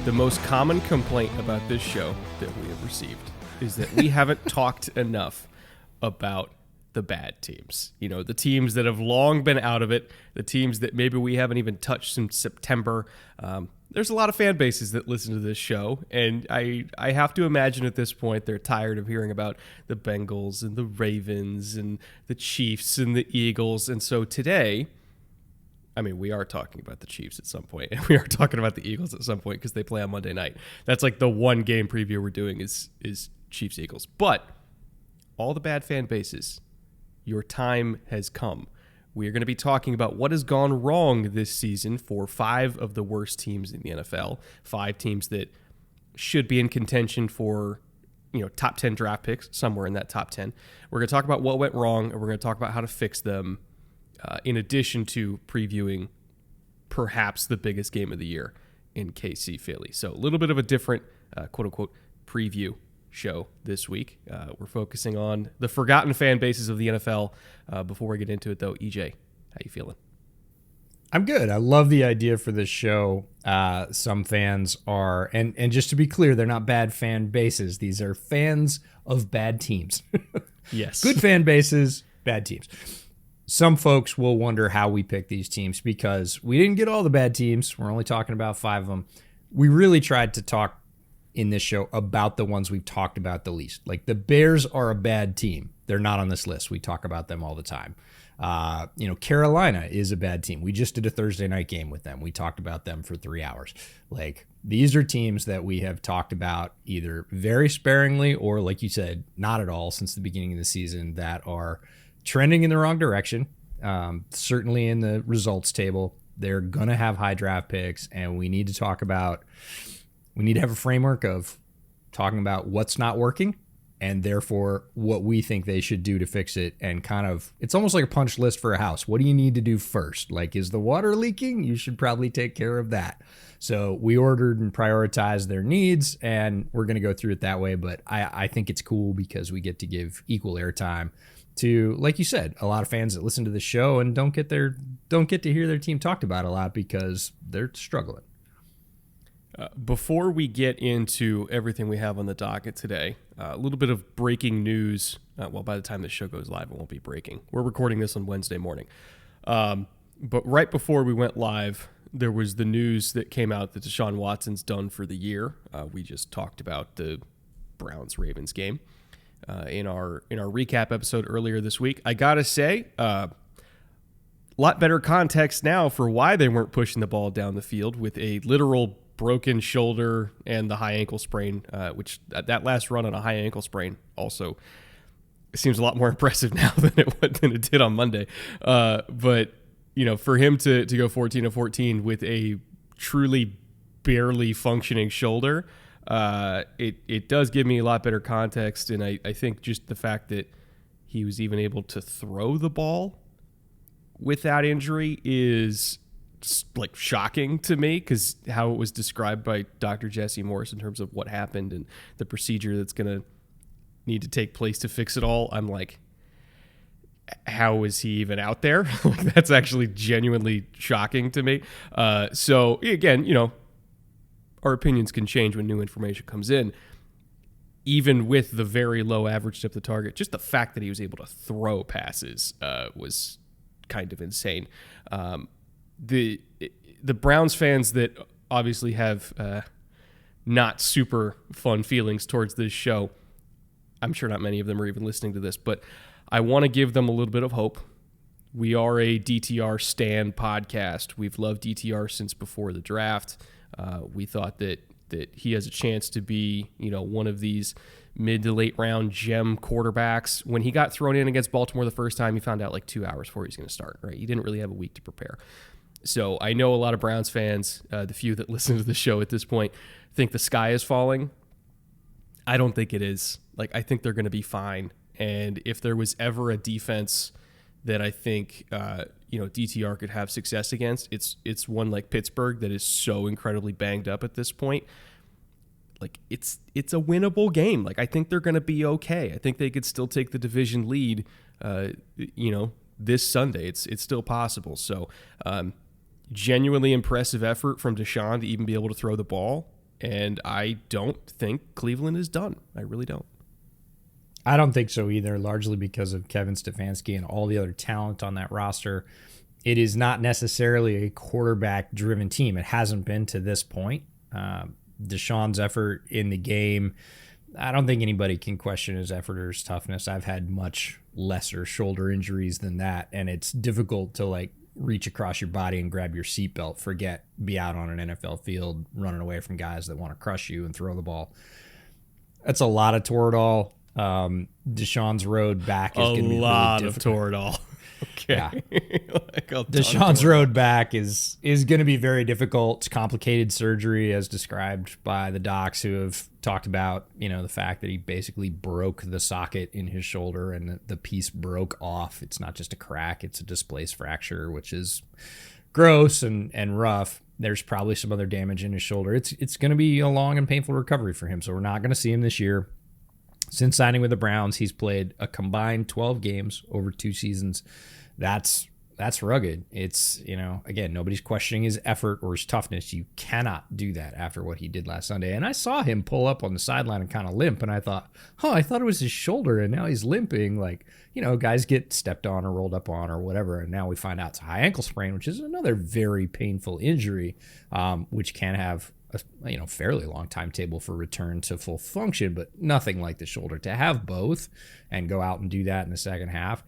The most common complaint about this show that we have received is that we haven't talked enough about the bad teams. You know, the teams that have long been out of it, the teams that maybe we haven't even touched since September. There's a lot of fan bases that listen to this show, and I have to imagine at this point they're tired of hearing about the Bengals and the Ravens and the Chiefs and the Eagles. And so today, I mean, we are talking about the Chiefs at some point, and we are talking about the Eagles at some point because they play on Monday night. That's like the one game preview we're doing is Chiefs-Eagles. But all the bad fan bases, your time has come. We are going to be talking about what has gone wrong this season for 5 of the worst teams in the NFL, 5 teams that should be in contention for, top 10 draft picks, somewhere in that top 10. We're going to talk about what went wrong, and we're going to talk about how to fix them, in addition to previewing perhaps the biggest game of the year in KC Philly. So a little bit of a different, quote-unquote, preview show this week. We're focusing on the forgotten fan bases of the NFL. Before we get into it, though, EJ, how you feeling? I'm good. I love the idea for this show. Some fans are, and just to be clear, they're not bad fan bases. These are fans of bad teams. Yes. Good fan bases, bad teams. Some folks will wonder how we pick these teams because we didn't get all the bad teams. We're only talking about 5 of them. We really tried to talk in this show about the ones we've talked about the least. Like the Bears are a bad team. They're not on this list. We talk about them all the time. Carolina is a bad team. We just did a Thursday night game with them. We talked about them for 3 hours. Like these are teams that we have talked about either very sparingly or, like you said, not at all since the beginning of the season that are trending in the wrong direction. Certainly in the results table, they're going to have high draft picks, and we need to have a framework of talking about what's not working and therefore what we think they should do to fix it. And kind of, it's almost like a punch list for a house. What do you need to do first? Like, is the water leaking? You should probably take care of that. So we ordered and prioritized their needs, and we're going to go through it that way. But I think it's cool because we get to give equal airtime to, like you said, a lot of fans that listen to the show and don't get to hear their team talked about a lot because they're struggling. Before we get into everything we have on the docket today, a little bit of breaking news. Well, by the time this show goes live, it won't be breaking. We're recording this on Wednesday morning. But right before we went live, there was the news that came out that Deshaun Watson's done for the year. We just talked about the Browns-Ravens game in our recap episode earlier this week. I got to say, a lot better context now for why they weren't pushing the ball down the field with a literal broken shoulder and the high ankle sprain, which that last run on a high ankle sprain also seems a lot more impressive now than it did on Monday. But for him to go 14-14 with a truly barely functioning shoulder, it does give me a lot better context. And I think just the fact that he was even able to throw the ball with that injury is like shocking to me, because how it was described by Dr. Jesse Morse in terms of what happened and the procedure that's going to need to take place to fix it all. I'm like, how is he even out there? Like, that's actually genuinely shocking to me. So again, our opinions can change when new information comes in. Even with the very low average depth of target, just the fact that he was able to throw passes was kind of insane. The Browns fans that obviously have not super fun feelings towards this show, I'm sure not many of them are even listening to this, but I want to give them a little bit of hope. We are a DTR stan podcast. We've loved DTR since before the draft. We thought that he has a chance to be, one of these mid to late round gem quarterbacks. When he got thrown in against Baltimore the first time, he found out like 2 hours before he was going to start, right? He didn't really have a week to prepare. So I know a lot of Browns fans, the few that listen to the show at this point, think the sky is falling. I don't think it is. Like, I think they're going to be fine. And if there was ever a defense that I think, DTR could have success against, it's one like Pittsburgh that is so incredibly banged up at this point. Like, it's a winnable game. Like, I think they're going to be okay. I think they could still take the division lead, this Sunday. It's still possible. So, genuinely impressive effort from Deshaun to even be able to throw the ball. And I don't think Cleveland is done. I really don't. I don't think so either, largely because of Kevin Stefanski and all the other talent on that roster. It is not necessarily a quarterback-driven team. It hasn't been to this point. Deshaun's effort in the game, I don't think anybody can question his effort or his toughness. I've had much lesser shoulder injuries than that, and it's difficult to reach across your body and grab your seatbelt, be out on an NFL field running away from guys that want to crush you and throw the ball. That's a lot of Toradol. Deshaun's road back is going to be really difficult. A lot of Toradol. Okay. Yeah. Deshaun's road back is going to be very difficult. It's complicated surgery, as described by the docs who have talked about, the fact that he basically broke the socket in his shoulder and the piece broke off. It's not just a crack, it's a displaced fracture, which is gross and rough. There's probably some other damage in his shoulder. It's going to be a long and painful recovery for him, so we're not going to see him this year. Since signing with the Browns, he's played a combined 12 games over 2 seasons. That's rugged. It's, again, nobody's questioning his effort or his toughness. You cannot do that after what he did last Sunday. And I saw him pull up on the sideline and kind of limp, and I thought, I thought it was his shoulder, and now he's limping. Guys get stepped on or rolled up on or whatever, and now we find out it's a high ankle sprain, which is another very painful injury, which can have a fairly long timetable for return to full function, but nothing like the shoulder. To have both and go out and do that in the second half,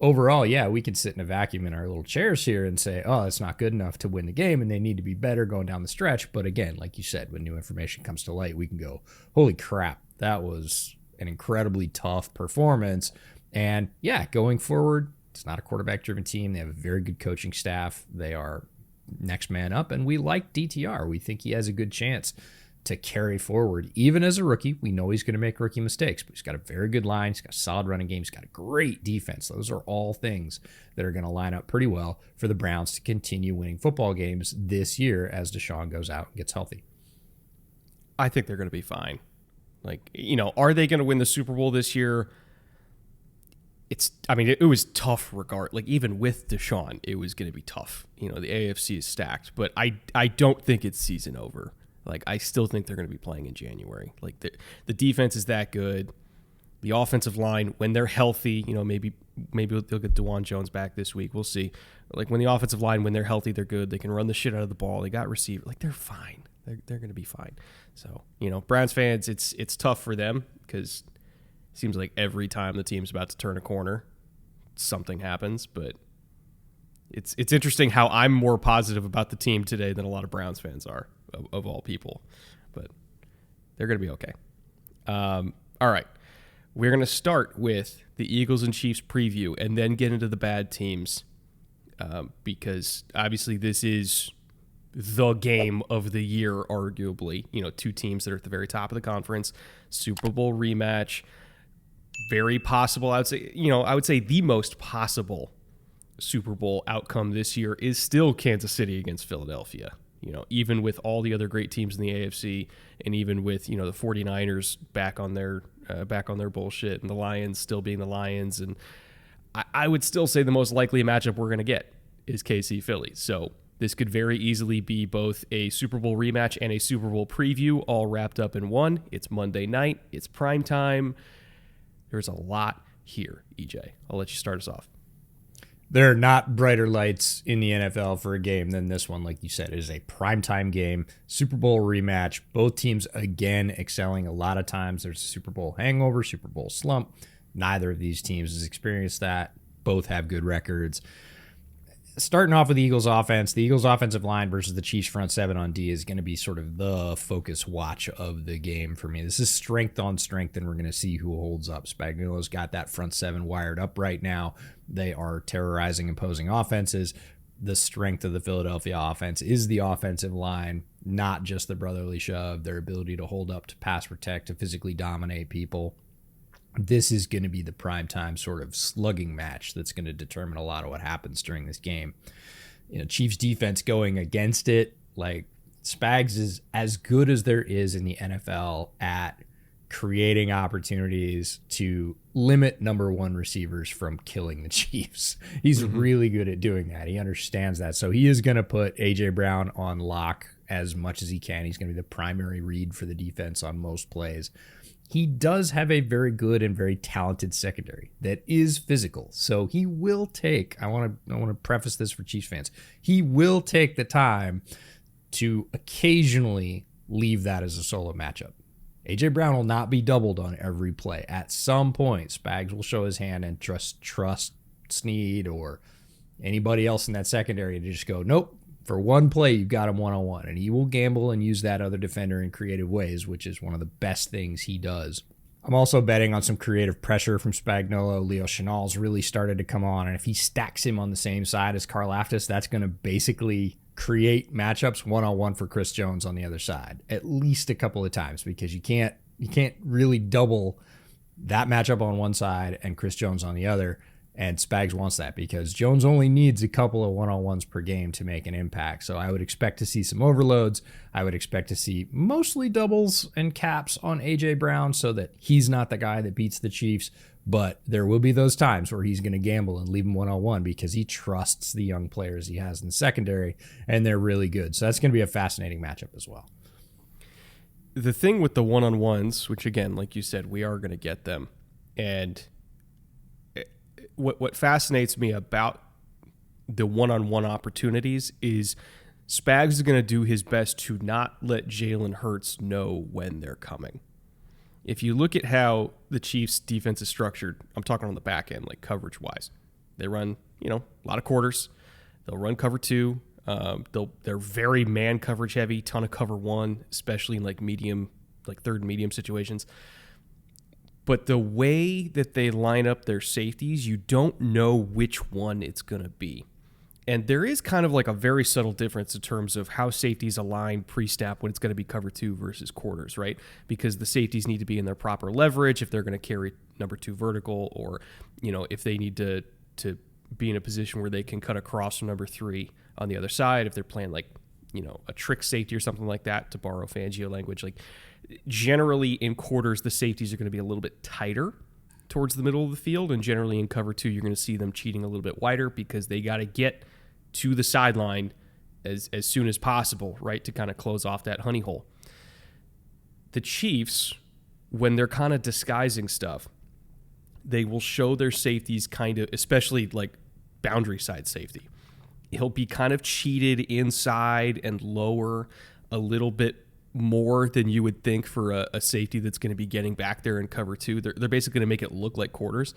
overall, yeah, we could sit in a vacuum in our little chairs here and say, it's not good enough to win the game and they need to be better going down the stretch. But again, like you said, when new information comes to light, we can go, holy crap, that was an incredibly tough performance. And yeah, going forward, it's not a quarterback-driven team. They have a very good coaching staff. They are next man up, and we like DTR. We think he has a good chance to carry forward. Even as a rookie, we know he's going to make rookie mistakes, but he's got a very good line. He's got a solid running game. He's got a great defense. Those are all things that are going to line up pretty well for the Browns to continue winning football games this year as Deshaun goes out and gets healthy. I think they're going to be fine. Are they going to win the Super Bowl this year? It was tough even with Deshaun, it was going to be tough. The AFC is stacked, but I don't think it's season over. I still think they're going to be playing in January. The defense is that good. The offensive line, when they're healthy, maybe they'll get DeJuan Jones back this week. We'll see. When the offensive line, when they're healthy, they're good. They can run the shit out of the ball. They got receiver. They're fine. They're going to be fine. So, Browns fans, it's tough for them because it seems like every time the team's about to turn a corner, something happens. But it's interesting how I'm more positive about the team today than a lot of Browns fans are, of all people. But they're going to be okay. All right. We're going to start with the Eagles and Chiefs preview and then get into the bad teams because obviously this is the game of the year, arguably. 2 teams that are at the very top of the conference, Super Bowl rematch. Very possible. I would say the most possible Super Bowl outcome this year is still Kansas City against Philadelphia. Even with all the other great teams in the AFC and even with, the 49ers back on their bullshit and the Lions still being the Lions. And I would still say the most likely matchup we're going to get is KC Philly. So this could very easily be both a Super Bowl rematch and a Super Bowl preview all wrapped up in one. It's Monday night. It's prime time. There's a lot here, EJ. I'll let you start us off. There are not brighter lights in the NFL for a game than this one. Like you said, it is a primetime game, Super Bowl rematch. Both teams, again, excelling. A lot of times there's a Super Bowl hangover, Super Bowl slump. Neither of these teams has experienced that. Both have good records. Starting off with the Eagles offense, the Eagles offensive line versus the Chiefs front seven on D is going to be sort of the focus watch of the game for me. This is strength on strength, and we're going to see who holds up. Spagnuolo's got that front seven wired up right now. They are terrorizing opposing offenses. The strength of the Philadelphia offense is the offensive line, not just the brotherly shove, their ability to hold up, to pass protect, to physically dominate people. This is going to be the primetime sort of slugging match that's going to determine a lot of what happens during this game. Chiefs defense going against it, Spags is as good as there is in the NFL at creating opportunities to limit number one receivers from killing the Chiefs. He's really good at doing that. He understands that. So he is going to put A.J. Brown on lock as much as he can. He's going to be the primary read for the defense on most plays. He does have a very good and very talented secondary that is physical. So he will take, I want to preface this for Chiefs fans, he will take the time to occasionally leave that as a solo matchup. A.J. Brown will not be doubled on every play. At some point, Spags will show his hand and trust Snead or anybody else in that secondary to just go, nope, for one play, you've got him one-on-one. And he will gamble and use that other defender in creative ways, which is one of the best things he does. I'm also betting on some creative pressure from Spagnuolo. Leo Chenal's really started to come on. And if he stacks him on the same side as Karlaftis, that's going to basically create matchups one-on-one for Chris Jones on the other side, at least a couple of times, because you can't really double that matchup on one side and Chris Jones on the other. And Spags wants that because Jones only needs a couple of one-on-ones per game to make an impact. So I would expect to see some overloads. I would expect to see mostly doubles and caps on A.J. Brown so that he's not the guy that beats the Chiefs. But there will be those times where he's going to gamble and leave him one-on-one because he trusts the young players he has in the secondary, and they're really good. So that's going to be a fascinating matchup as well. The thing with the one-on-ones, which again, like you said, we are going to get them, and what fascinates me about the one-on-one opportunities is Spags is going to do his best to not let Jalen Hurts know when they're coming. If you look at how the Chiefs' defense is structured, I'm talking on the back end, like coverage-wise. They run, a lot of quarters. They'll run cover two. They're very man coverage heavy, ton of cover one, especially in like third and medium situations. But the way that they line up their safeties, you don't know which one it's going to be. And there is kind of like a very subtle difference in terms of how safeties align pre-snap when it's going to be cover two versus quarters, right? Because the safeties need to be in their proper leverage if they're going to carry number two vertical, or, if they need to be in a position where they can cut across from number three on the other side, if they're playing like, a trick safety or something like that, to borrow Fangio language. Like generally in quarters, the safeties are going to be a little bit tighter towards the middle of the field, and generally in cover two, you're going to see them cheating a little bit wider because they got to get to the sideline as soon as possible, right, to kind of close off that honey hole. The Chiefs, when they're kind of disguising stuff, they will show their safeties kind of, especially like boundary side safety. He'll be kind of cheated inside and lower a little bit more than you would think for a safety that's going to be getting back there in cover two. They're basically going to make it look like quarters.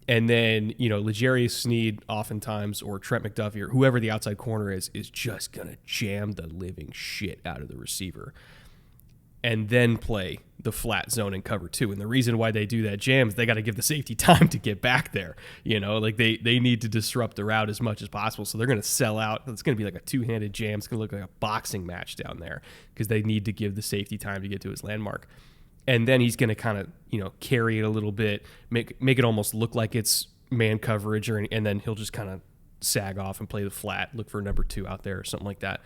And then, L'Jarius Sneed oftentimes, or Trent McDuffie, or whoever the outside corner is just going to jam the living shit out of the receiver and then play the flat zone and cover two. And the reason why they do that jam is they got to give the safety time to get back there. Like they need to disrupt the route as much as possible. So they're going to sell out. It's going to be like a two-handed jam. It's going to look like a boxing match down there because they need to give the safety time to get to his landmark. And then he's going to kind of, carry it a little bit, make it almost look like it's man coverage, and then he'll just kind of sag off and play the flat, look for number two out there or something like that.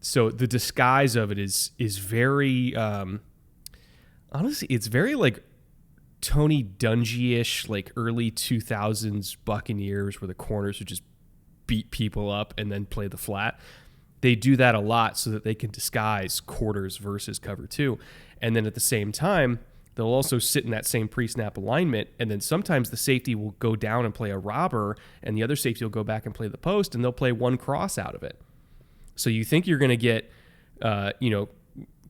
So the disguise of it is very, honestly, it's very like Tony Dungy-ish, like early 2000s Buccaneers, where the corners would just beat people up and then play the flat. They do that a lot so that they can disguise quarters versus cover two. And then at the same time, they'll also sit in that same pre-snap alignment, and then sometimes the safety will go down and play a robber, and the other safety will go back and play the post, and they'll play one cross out of it. So you think you're going to get,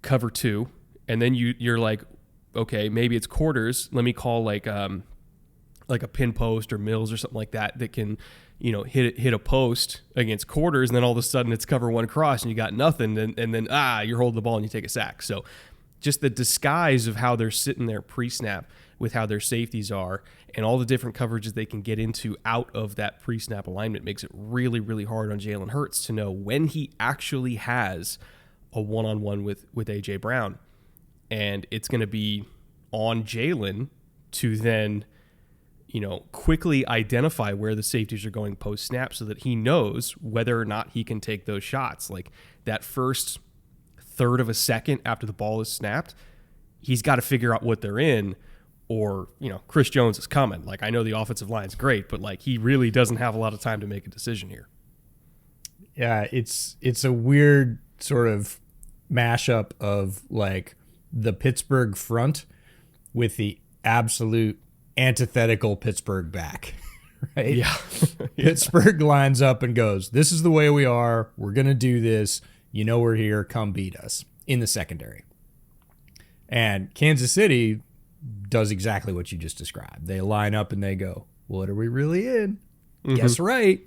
cover two, and then you're like, okay, maybe it's quarters. Let me call like a pin post or Mills or something like that can, hit a post against quarters, and then all of a sudden it's cover one cross and you got nothing, and then you're holding the ball and you take a sack. So just the disguise of how they're sitting there pre-snap with how their safeties are and all the different coverages they can get into out of that pre-snap alignment makes it really, really hard on Jalen Hurts to know when he actually has a one-on-one with A.J. Brown. And it's going to be on Jalen to then, quickly identify where the safeties are going post-snap so that he knows whether or not he can take those shots. Like that first third of a second after the ball is snapped, he's got to figure out what they're in, or, Chris Jones is coming. Like, I know the offensive line's great, but like he really doesn't have a lot of time to make a decision here. Yeah, it's a weird sort of mashup of like the Pittsburgh front with the absolute antithetical Pittsburgh back, right? Yeah. Pittsburgh lines up and goes, this is the way we are. We're going to do this. You know we're here. Come beat us in the secondary. And Kansas City does exactly what you just described. They line up and they go, what are we really in? Guess right.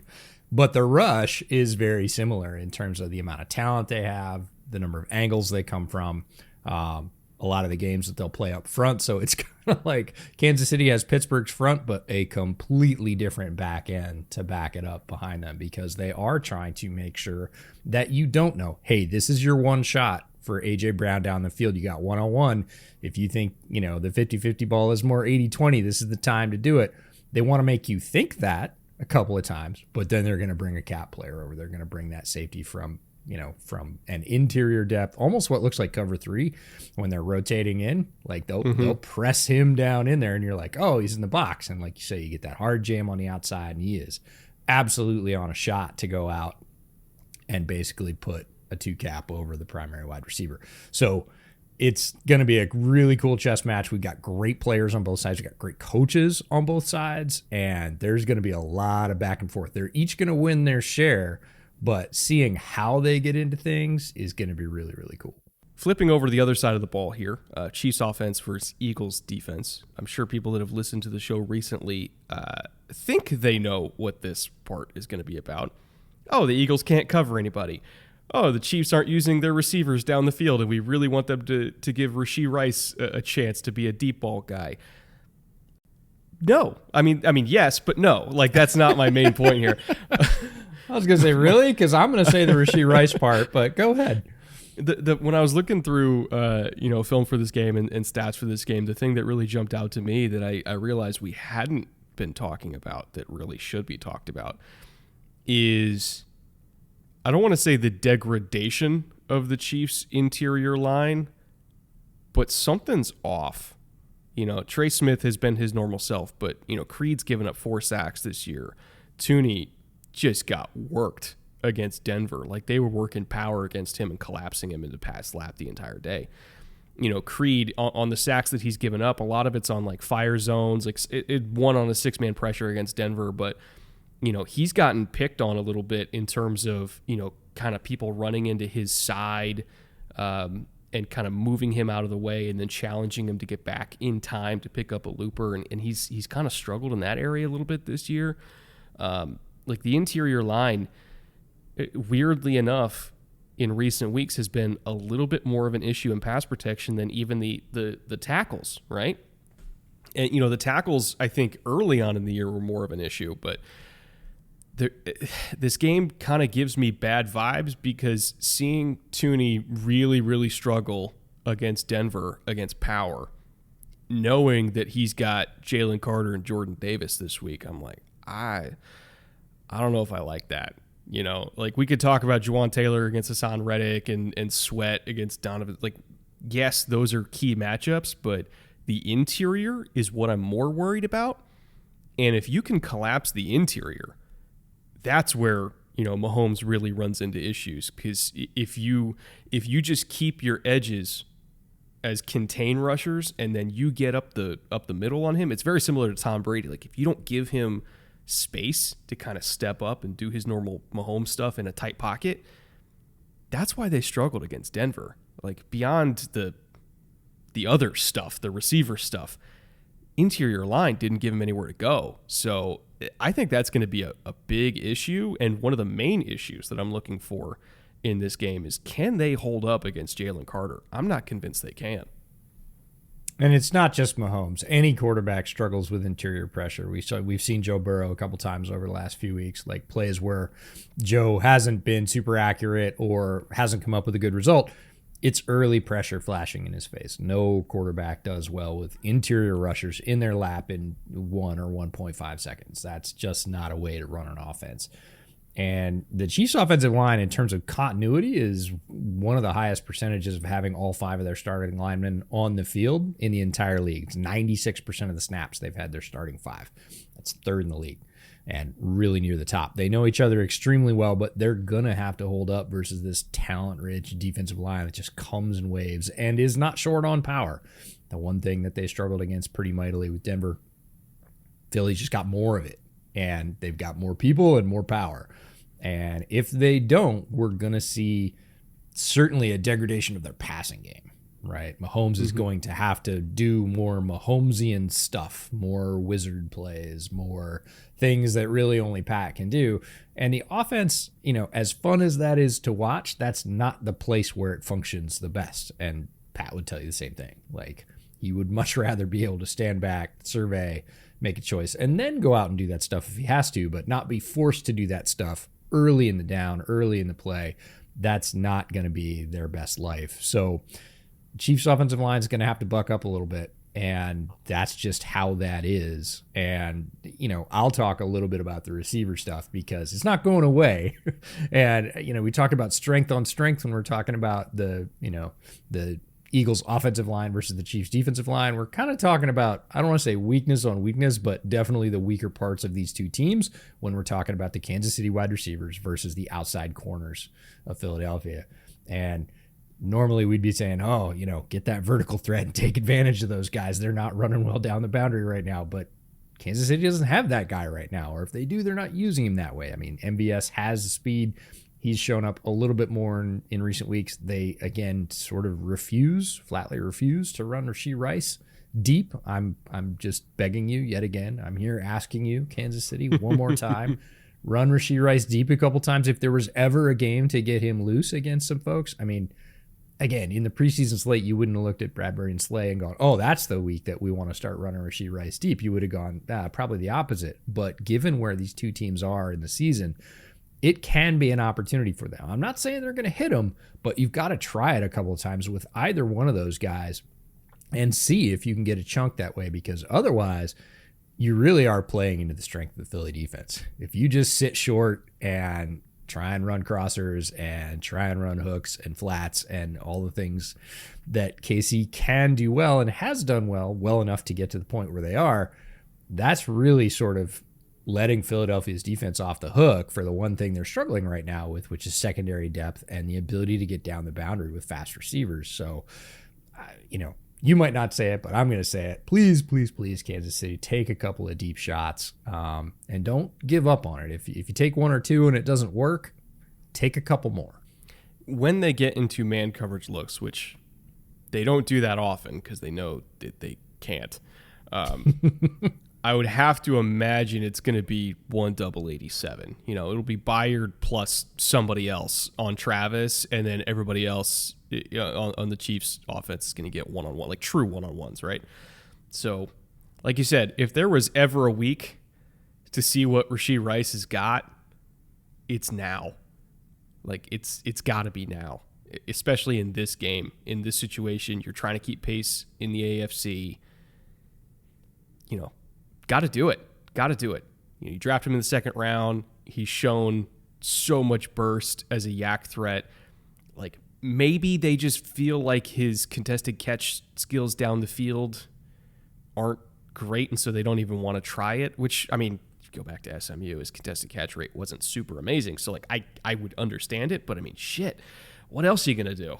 But the rush is very similar in terms of the amount of talent they have, the number of angles they come from, a lot of the games that they'll play up front. So it's kind of like Kansas City has Pittsburgh's front, but a completely different back end to back it up behind them, because they are trying to make sure that you don't know, hey, this is your one shot for A.J. Brown down the field. You got one-on-one. If you think, the 50-50 ball is more 80-20, this is the time to do it. They want to make you think that a couple of times, but then they're going to bring a cap player over. They're going to bring that safety from an interior depth, almost what looks like cover 3 when they're rotating in. Like they'll press him down in there, and you're like, oh, he's in the box. And like you say, you get that hard jam on the outside, and he is absolutely on a shot to go out and basically put a 2 cap over the primary wide receiver. So it's going to be a really cool chess match. We've got great players on both sides. We've got great coaches on both sides, and there's going to be a lot of back and forth. They're each going to win their share, but seeing how they get into things is going to be really, really cool. Flipping over to the other side of the ball here, Chiefs offense versus Eagles defense. I'm sure people that have listened to the show recently think they know what this part is going to be about. Oh, the Eagles can't cover anybody. Oh, the Chiefs aren't using their receivers down the field, and we really want them to give Rashee Rice a chance to be a deep ball guy. No. I mean, yes, but no. Like, that's not my main point here. I was going to say, really? Because I'm going to say the Rashee Rice part, but go ahead. When I was looking through, film for this game and stats for this game, the thing that really jumped out to me that I realized we hadn't been talking about that really should be talked about is, I don't want to say the degradation of the Chiefs' interior line, but something's off. Trey Smith has been his normal self, but, Creed's given up 4 sacks this year. Tooney just got worked against Denver. Like, they were working power against him and collapsing him into pass lap the entire day. Creed, on the sacks that he's given up, a lot of it's on, like, fire zones. Like, it won on a 6-man pressure against Denver, but he's gotten picked on a little bit in terms of, kind of people running into his side and kind of moving him out of the way and then challenging him to get back in time to pick up a looper. And he's kind of struggled in that area a little bit this year. Like, the interior line, weirdly enough, in recent weeks has been a little bit more of an issue in pass protection than even the tackles, right? And, the tackles, I think, early on in the year were more of an issue, but this game kind of gives me bad vibes because seeing Tooney really, really struggle against Denver, against power, knowing that he's got Jalen Carter and Jordan Davis this week, I'm like, I don't know if I like that. Like, we could talk about Juwan Taylor against Hassan Reddick and Sweat against Donovan. Like, yes, those are key matchups, but the interior is what I'm more worried about. And if you can collapse the interior, that's where, Mahomes really runs into issues, because if you just keep your edges as contain rushers and then you get up the middle on him, it's very similar to Tom Brady. Like, if you don't give him space to kind of step up and do his normal Mahomes stuff in a tight pocket, that's why they struggled against Denver. Like, beyond the other stuff, the receiver stuff, interior line didn't give him anywhere to go. So I think that's going to be a big issue, and one of the main issues that I'm looking for in this game is, can they hold up against Jalen Carter? I'm not convinced they can. And it's not just Mahomes. Any quarterback struggles with interior pressure. We've seen Joe Burrow a couple times over the last few weeks, like plays where Joe hasn't been super accurate or hasn't come up with a good result. It's early pressure flashing in his face. No quarterback does well with interior rushers in their lap in 1 or 1.5 seconds. That's just not a way to run an offense. And the Chiefs' offensive line, in terms of continuity, is one of the highest percentages of having all 5 of their starting linemen on the field in the entire league. It's 96% of the snaps they've had their starting 5. That's 3rd in the league. and really near the top. They know each other extremely well, but they're going to have to hold up versus this talent-rich defensive line that just comes in waves and is not short on power. The one thing that they struggled against pretty mightily with Denver, Philly's just got more of it, and they've got more people and more power. And if they don't, we're going to see certainly a degradation of their passing game. Right, Mahomes is going to have to do more Mahomesian stuff, more wizard plays, more things that really only Pat can do. And the offense, as fun as that is to watch, that's not the place where it functions the best. And Pat would tell you the same thing. Like, he would much rather be able to stand back, survey, make a choice, and then go out and do that stuff if he has to, but not be forced to do that stuff early in the down, early in the play. That's not going to be their best life. So Chiefs offensive line is going to have to buck up a little bit, and that's just how that is. And, I'll talk a little bit about the receiver stuff because it's not going away. And, we talk about strength on strength when we're talking about the Eagles offensive line versus the Chiefs defensive line. We're kind of talking about, I don't want to say weakness on weakness, but definitely the weaker parts of these two teams when we're talking about the Kansas City wide receivers versus the outside corners of Philadelphia. And normally we'd be saying, get that vertical threat and take advantage of those guys. They're not running well down the boundary right now, but Kansas City doesn't have that guy right now. Or if they do, they're not using him that way. I mean, MVS has the speed. He's shown up a little bit more in recent weeks. They, again, sort of flatly refuse to run Rashee Rice deep. I'm just begging you yet again. I'm here asking you, Kansas City, one more time. Run Rashee Rice deep a couple times. If there was ever a game to get him loose against some folks, I mean, again, in the preseason slate, you wouldn't have looked at Bradbury and Slay and gone, oh, that's the week that we want to start running Rashee Rice deep. You would have gone, probably the opposite. But given where these two teams are in the season, it can be an opportunity for them. I'm not saying they're going to hit them, but you've got to try it a couple of times with either one of those guys and see if you can get a chunk that way, because otherwise you really are playing into the strength of the Philly defense. If you just sit short and try and run crossers and try and run hooks and flats and all the things that KC can do well and has done well enough to get to the point where they are, that's really sort of letting Philadelphia's defense off the hook for the one thing they're struggling right now with, which is secondary depth and the ability to get down the boundary with fast receivers. So, you might not say it, but I'm going to say it. Please, please, please, Kansas City, take a couple of deep shots and don't give up on it. If you take one or two and it doesn't work, take a couple more. When they get into man coverage looks, which they don't do that often because they know that they can't, I would have to imagine it's going to be 1-double-87. It'll be Byard plus somebody else on Travis, and then everybody else on the Chiefs offense is going to get one-on-one, like true one-on-ones, right? So, like you said, if there was ever a week to see what Rashee Rice has got, it's now. Like, it's got to be now, especially in this game, in this situation. You're trying to keep pace in the AFC. Got to do it. Got to do it. You draft him in the second round. He's shown so much burst as a yak threat. Like, maybe they just feel like his contested catch skills down the field aren't great, and so they don't even want to try it, which, I mean, go back to SMU, his contested catch rate wasn't super amazing. So, like, I would understand it, but, I mean, shit. What else are you going to do?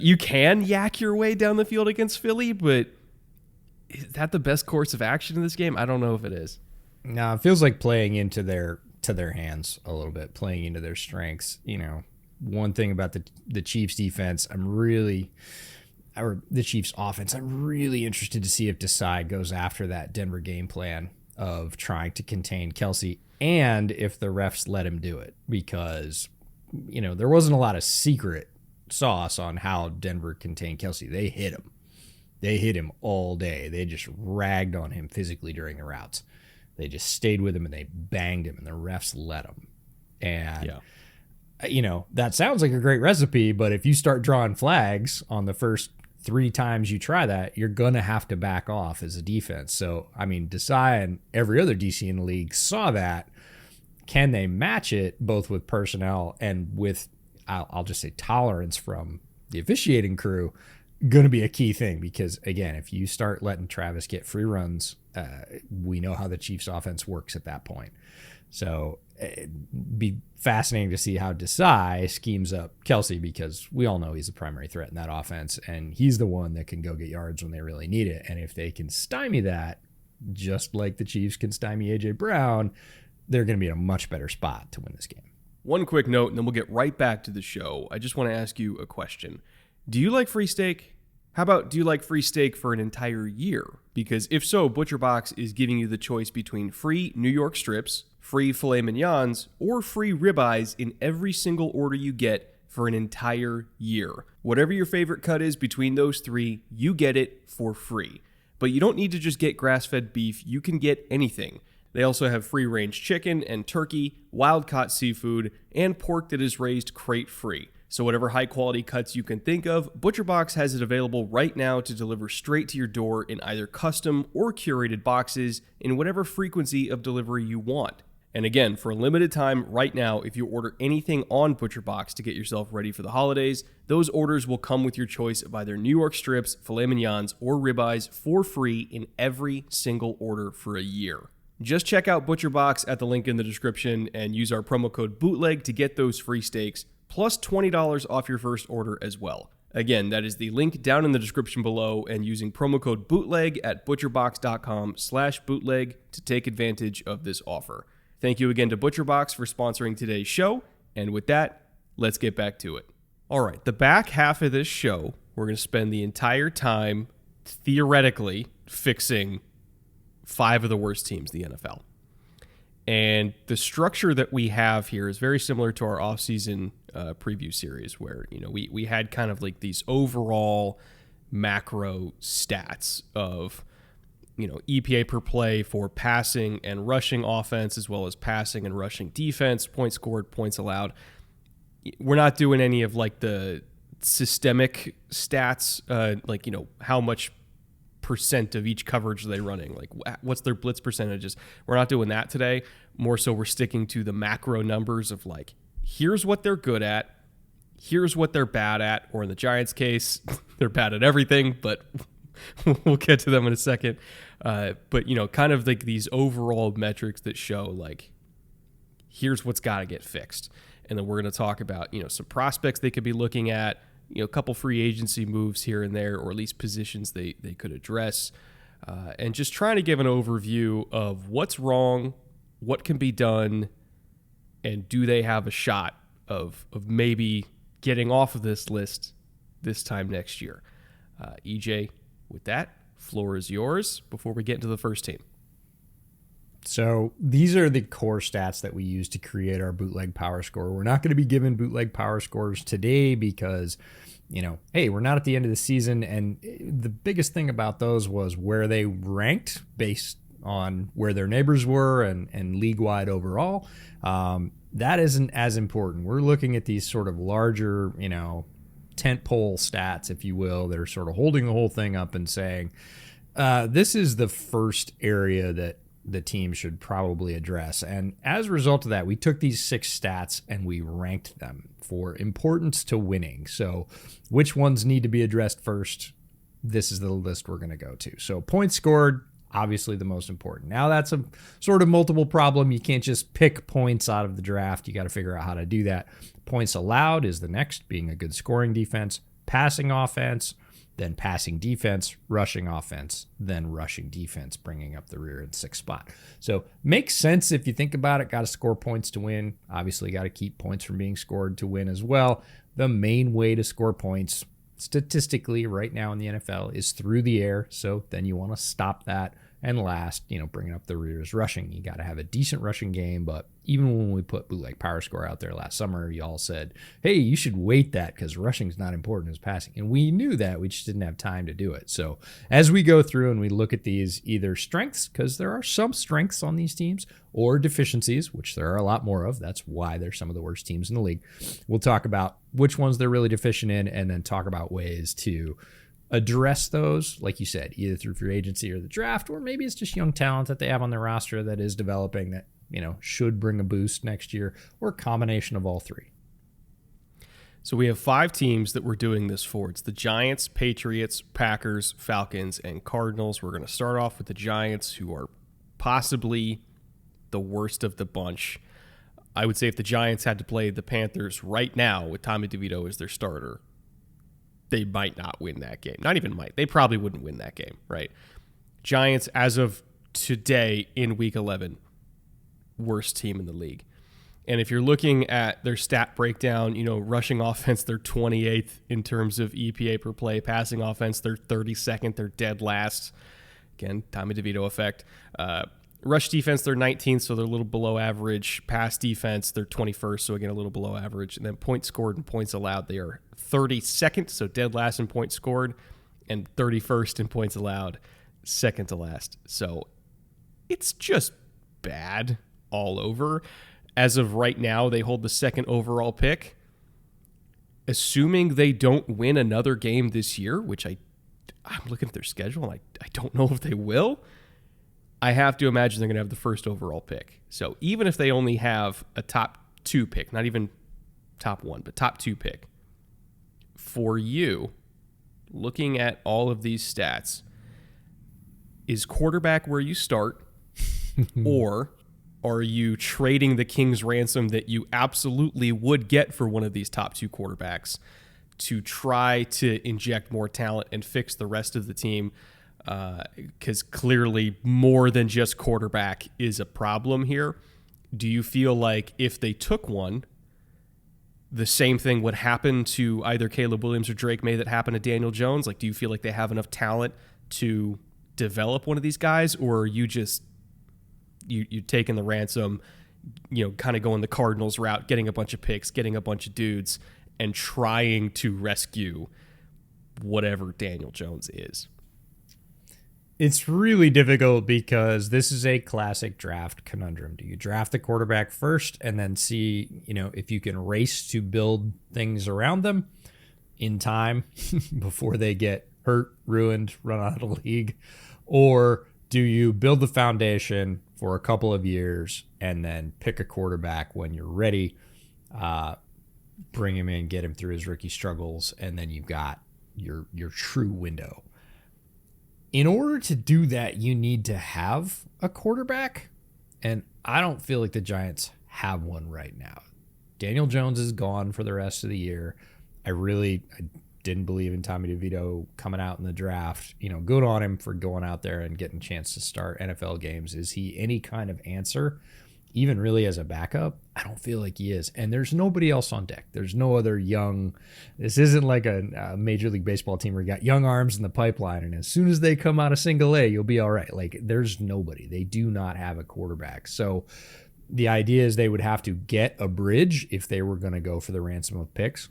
You can yak your way down the field against Philly, but is that the best course of action in this game? I don't know if it is. No, it feels like playing into their hands a little bit, playing into their strengths. One thing about the Chiefs defense, the Chiefs offense, I'm really interested to see if Desai goes after that Denver game plan of trying to contain Kelsey, and if the refs let him do it, because there wasn't a lot of secret sauce on how Denver contained Kelsey. They hit him. They hit him all day. They just ragged on him physically during the routes. They just stayed with him and they banged him, and the refs let him. And, that sounds like a great recipe, but if you start drawing flags on the first 3 times you try that, you're going to have to back off as a defense. So, I mean, Desai and every other DC in the league saw that. Can they match it both with personnel and with, I'll just say, tolerance from the officiating crew? going to be a key thing because, again, if you start letting Travis get free runs, we know how the Chiefs offense works at that point. So it'd be fascinating to see how Desai schemes up Kelsey because we all know he's the primary threat in that offense, and he's the one that can go get yards when they really need it. And if they can stymie that, just like the Chiefs can stymie A.J. Brown, they're going to be in a much better spot to win this game. One quick note, and then we'll get right back to the show. I just want to ask you a question. Do you like free steak? How about do you like free steak for an entire year? Because if so, ButcherBox is giving you the choice between free New York strips, free filet mignons, or free ribeyes in every single order you get for an entire year. Whatever your favorite cut is between those three, you get it for free. But you don't need to just get grass-fed beef. You can get anything. They also have free-range chicken and turkey, wild-caught seafood, and pork that is raised crate-free. So whatever high-quality cuts you can think of, ButcherBox has it available right now to deliver straight to your door in either custom or curated boxes in whatever frequency of delivery you want. And again, for a limited time right now, if you order anything on ButcherBox to get yourself ready for the holidays, those orders will come with your choice of either New York strips, filet mignons, or ribeyes for free in every single order for a year. Just check out ButcherBox at the link in the description and use our promo code BOOTLEG to get those free steaks, plus $20 off your first order as well. Again, that is the link down in the description below, and using promo code BOOTLEG at butcherbox.com/bootleg to take advantage of this offer. Thank you again to ButcherBox for sponsoring today's show, and with that, let's get back to it. All right, the back half of this show, we're going to spend the entire time theoretically fixing 5 of the worst teams in the NFL. And the structure that we have here is very similar to our offseason preview series where, we had kind of like these overall macro stats of, EPA per play for passing and rushing offense, as well as passing and rushing defense, points scored, points allowed. We're not doing any of like the systemic stats, how much percent of each coverage are they running, like what's their blitz percentages. We're not doing that today. More so we're sticking to the macro numbers of like, here's what they're good at, here's what they're bad at, or in the Giants case, they're bad at everything, but we'll get to them in a second. But kind of like these overall metrics that show like, here's what's got to get fixed. And then we're going to talk about, some prospects they could be looking at, a couple free agency moves here and there, or at least positions they could address, and just trying to give an overview of what's wrong, what can be done, and do they have a shot of maybe getting off of this list this time next year. EJ, with that, floor is yours before we get into the first team. So these are the core stats that we use to create our bootleg power score. We're not going to be given bootleg power scores today because, hey, we're not at the end of the season. And the biggest thing about those was where they ranked based on where their neighbors were and league-wide overall. That isn't as important. We're looking at these sort of larger, tentpole stats, if you will, that are sort of holding the whole thing up and saying, this is the first area that the team should probably address. And as a result of that, we took these 6 stats and we ranked them for importance to winning. So which ones need to be addressed first? This is the list we're going to go to. So points scored, obviously the most important. Now that's a sort of multiple problem. You can't just pick points out of the draft. You got to figure out how to do that. Points allowed is the next, being a good scoring defense, passing offense, then passing defense, rushing offense, then rushing defense, bringing up the rear in 6th spot. So makes sense if you think about it. Got to score points to win. Obviously got to keep points from being scored to win as well. The main way to score points statistically right now in the NFL is through the air. So then you want to stop that. And last, bringing up the rear is rushing. You got to have a decent rushing game. But even when we put bootleg power score out there last summer, you all said, hey, you should weight that because rushing is not important as passing. And we knew that. We just didn't have time to do it. So as we go through and we look at these either strengths, because there are some strengths on these teams, or deficiencies, which there are a lot more of. That's why they're some of the worst teams in the league. We'll talk about which ones they're really deficient in and then talk about ways to address those, like you said, either through free agency or the draft, or maybe it's just young talent that they have on their roster that is developing that, should bring a boost next year, or a combination of all 3. So we have 5 teams that we're doing this for. It's the Giants, Patriots, Packers, Falcons, and Cardinals. We're going to start off with the Giants, who are possibly the worst of the bunch. I would say if the Giants had to play the Panthers right now with Tommy DeVito as their starter, they might not win that game. Not even might. They probably wouldn't win that game, right? Giants, as of today in Week 11, worst team in the league. And if you're looking at their stat breakdown, rushing offense, they're 28th in terms of EPA per play. Passing offense, they're 32nd. They're dead last. Again, Tommy DeVito effect. Rush defense, they're 19th, so they're a little below average. Pass defense, they're 21st, so again, a little below average. And then points scored and points allowed, they are 32nd, so dead last in points scored, and 31st in points allowed, second to last. So it's just bad all over. As of right now, they hold the second overall pick. Assuming they don't win another game this year, which I'm looking at their schedule, and I don't know if they will. I have to imagine they're going to have the first overall pick. So even if they only have a top 2 pick, not even top 1, but top 2 pick, for you, looking at all of these stats, is quarterback where you start, or are you trading the king's ransom that you absolutely would get for one of these top 2 quarterbacks to try to inject more talent and fix the rest of the team? Because clearly more than just quarterback is a problem here. Do you feel like if they took one, the same thing would happen to either Caleb Williams or Drake May that happened to Daniel Jones? Like, do you feel like they have enough talent to develop one of these guys, or are you just you taking the ransom, kind of going the Cardinals route, getting a bunch of picks, getting a bunch of dudes, and trying to rescue whatever Daniel Jones is? It's really difficult because this is a classic draft conundrum. Do you draft the quarterback first and then see, if you can race to build things around them in time before they get hurt, ruined, run out of the league? Or do you build the foundation for a couple of years and then pick a quarterback when you're ready, bring him in, get him through his rookie struggles, and then you've got your true window? In order to do that, you need to have a quarterback, and I don't feel like the Giants have one right now. Daniel Jones is gone for the rest of the year. I didn't believe in Tommy DeVito coming out in the draft. Good on him for going out there and getting a chance to start NFL games. Is he any kind of answer, even really as a backup? I don't feel like he is. And there's nobody else on deck. There's no other young. This isn't like a Major League Baseball team where you got young arms in the pipeline, and as soon as they come out of single A, you'll be all right. Like, there's nobody. They do not have a quarterback. So the idea is they would have to get a bridge if they were going to go for the ransom of picks.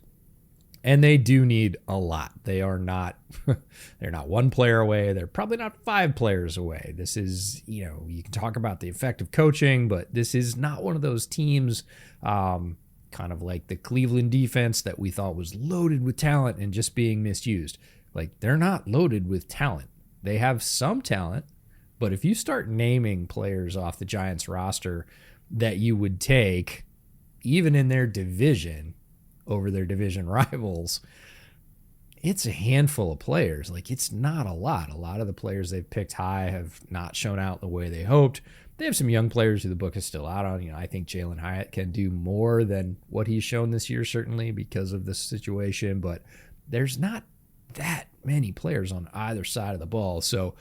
And they do need a lot. They are not, they're not one player away. They're probably not 5 players away. This is, you can talk about the effect of coaching, but this is not one of those teams, kind of like the Cleveland defense that we thought was loaded with talent and just being misused. Like, they're not loaded with talent. They have some talent, but if you start naming players off the Giants roster that you would take, even in their division, over their division rivals, it's a handful of players. Like, it's not a lot. A lot of the players they've picked high have not shown out the way they hoped. They have some young players who the book is still out on. I think Jalen Hyatt can do more than what he's shown this year, certainly because of this situation, but there's not that many players on either side of the ball. So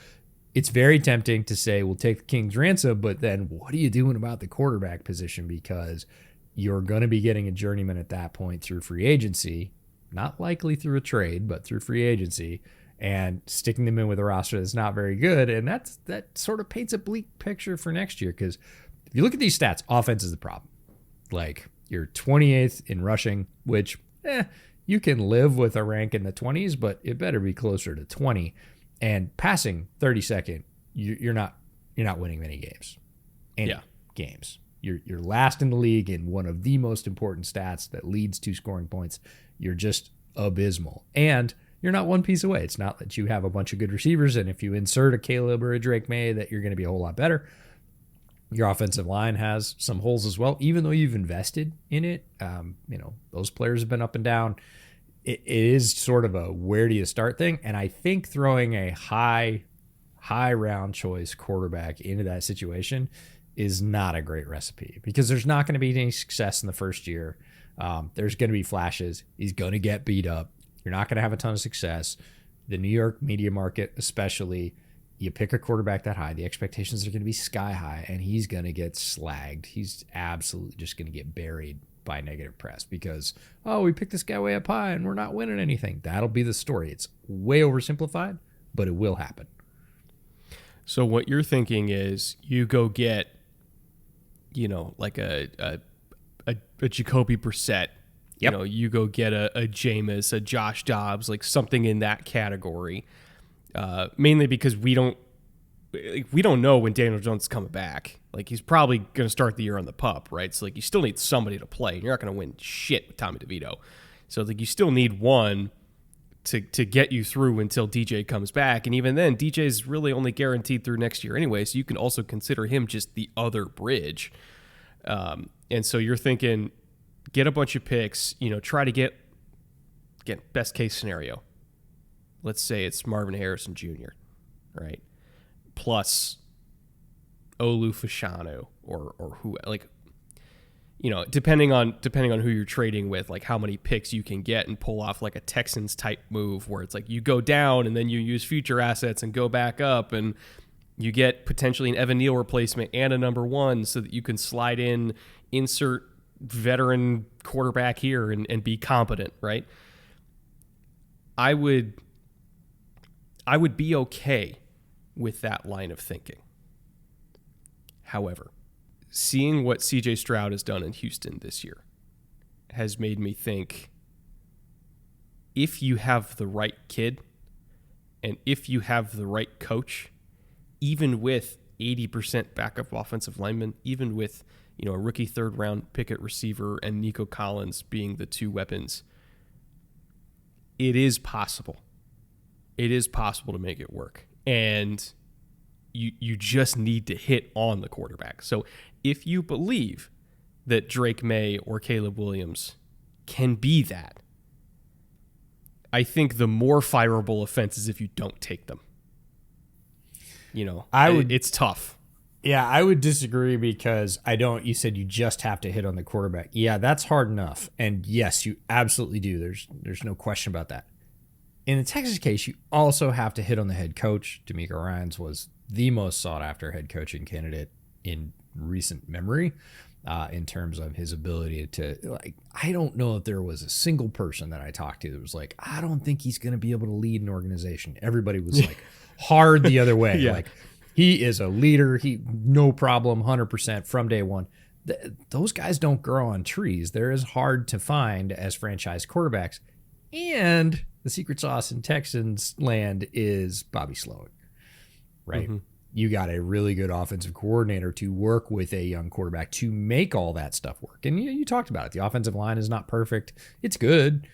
it's very tempting to say, we'll take the king's ransom, but then what are you doing about the quarterback position? Because you're going to be getting a journeyman at that point through free agency, not likely through a trade, but through free agency, and sticking them in with a roster that's not very good. And that sort of paints a bleak picture for next year, because if you look at these stats, offense is the problem. Like, you're 28th in rushing, which you can live with a rank in the 20s, but it better be closer to 20. And passing 32nd, you're not winning many games. Games. You're last in the league in one of the most important stats that leads to scoring points. You're just abysmal. And you're not one piece away. It's not that you have a bunch of good receivers, and if you insert a Caleb or a Drake May that you're going to be a whole lot better. Your offensive line has some holes as well, even though you've invested in it. Those players have been up and down. It is sort of a where do you start thing. And I think throwing a high round choice quarterback into that situation is not a great recipe because there's not going to be any success in the first year. There's going to be flashes. He's going to get beat up. You're not going to have a ton of success. The New York media market, especially, you pick a quarterback that high, the expectations are going to be sky high, and he's going to get slagged. He's absolutely just going to get buried by negative press because, we picked this guy way up high and we're not winning anything. That'll be the story. It's way oversimplified, but it will happen. So what you're thinking is you go get, like a Jacoby Brissett. Yep. You go get a Jameis, a Josh Dobbs, like something in that category. Mainly because we don't know when Daniel Jones is coming back. Like he's probably going to start the year on the pup, right? So like you still need somebody to play. You're not going to win shit with Tommy DeVito. So like you still need one to get you through until DJ comes back. And even then, DJ is really only guaranteed through next year anyway. So you can also consider him just the other bridge. And so you're thinking, get a bunch of picks, try to get best case scenario. Let's say it's Marvin Harrison Jr., right? Plus Olu Fashanu or who, depending on who you're trading with, like how many picks you can get and pull off like a Texans type move where it's like you go down and then you use future assets and go back up and you get potentially an Evan Neal replacement and a number one so that you can slide in, insert veteran quarterback here and be competent, right? I would be okay with that line of thinking. However, seeing what CJ Stroud has done in Houston this year has made me think if you have the right kid and if you have the right coach, even with 80% backup offensive linemen, even with a rookie third round pick at receiver and Nico Collins being the two weapons, it is possible. It is possible to make it work. And you just need to hit on the quarterback. So if you believe that Drake May or Caleb Williams can be that, I think the more fireable offense is if you don't take them. It's tough. Yeah, I would disagree because you said you just have to hit on the quarterback. Yeah, that's hard enough. And yes, you absolutely do. There's no question about that. In the Texas case, you also have to hit on the head coach. DeMeco Ryans was the most sought-after head coaching candidate in recent memory in terms of his ability to, I don't know if there was a single person that I talked to that was like, I don't think he's going to be able to lead an organization. Everybody was like hard the other way. Yeah. Like, he is a leader. No problem, 100% from day one. Those guys don't grow on trees. They're as hard to find as franchise quarterbacks. And the secret sauce in Texans land is Bobby Slowick, right? Mm-hmm. You got a really good offensive coordinator to work with a young quarterback to make all that stuff work. And you talked about it. The offensive line is not perfect. It's good.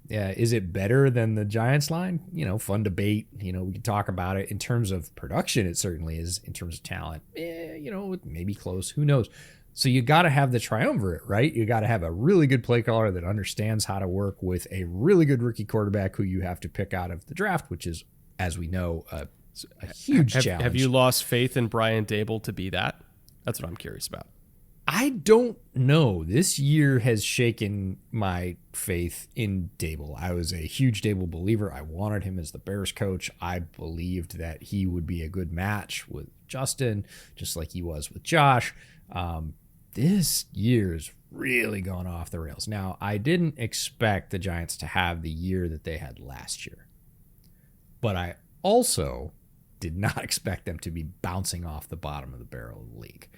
Is it better than the Giants line? Fun debate. We can talk about it. In terms of production, it certainly is. In terms of talent, maybe close. Who knows? So you got to have the triumvirate, right? You got to have a really good play caller that understands how to work with a really good rookie quarterback who you have to pick out of the draft, which is, as we know, a huge challenge. Have you lost faith in Brian Daboll to be that? That's what I'm curious about. I don't know. This year has shaken my faith in Daboll. I was a huge Daboll believer. I wanted him as the Bears coach. I believed that he would be a good match with Justin, just like he was with Josh. This year's really gone off the rails. Now, I didn't expect the Giants to have the year that they had last year, but I also did not expect them to be bouncing off the bottom of the barrel of the league.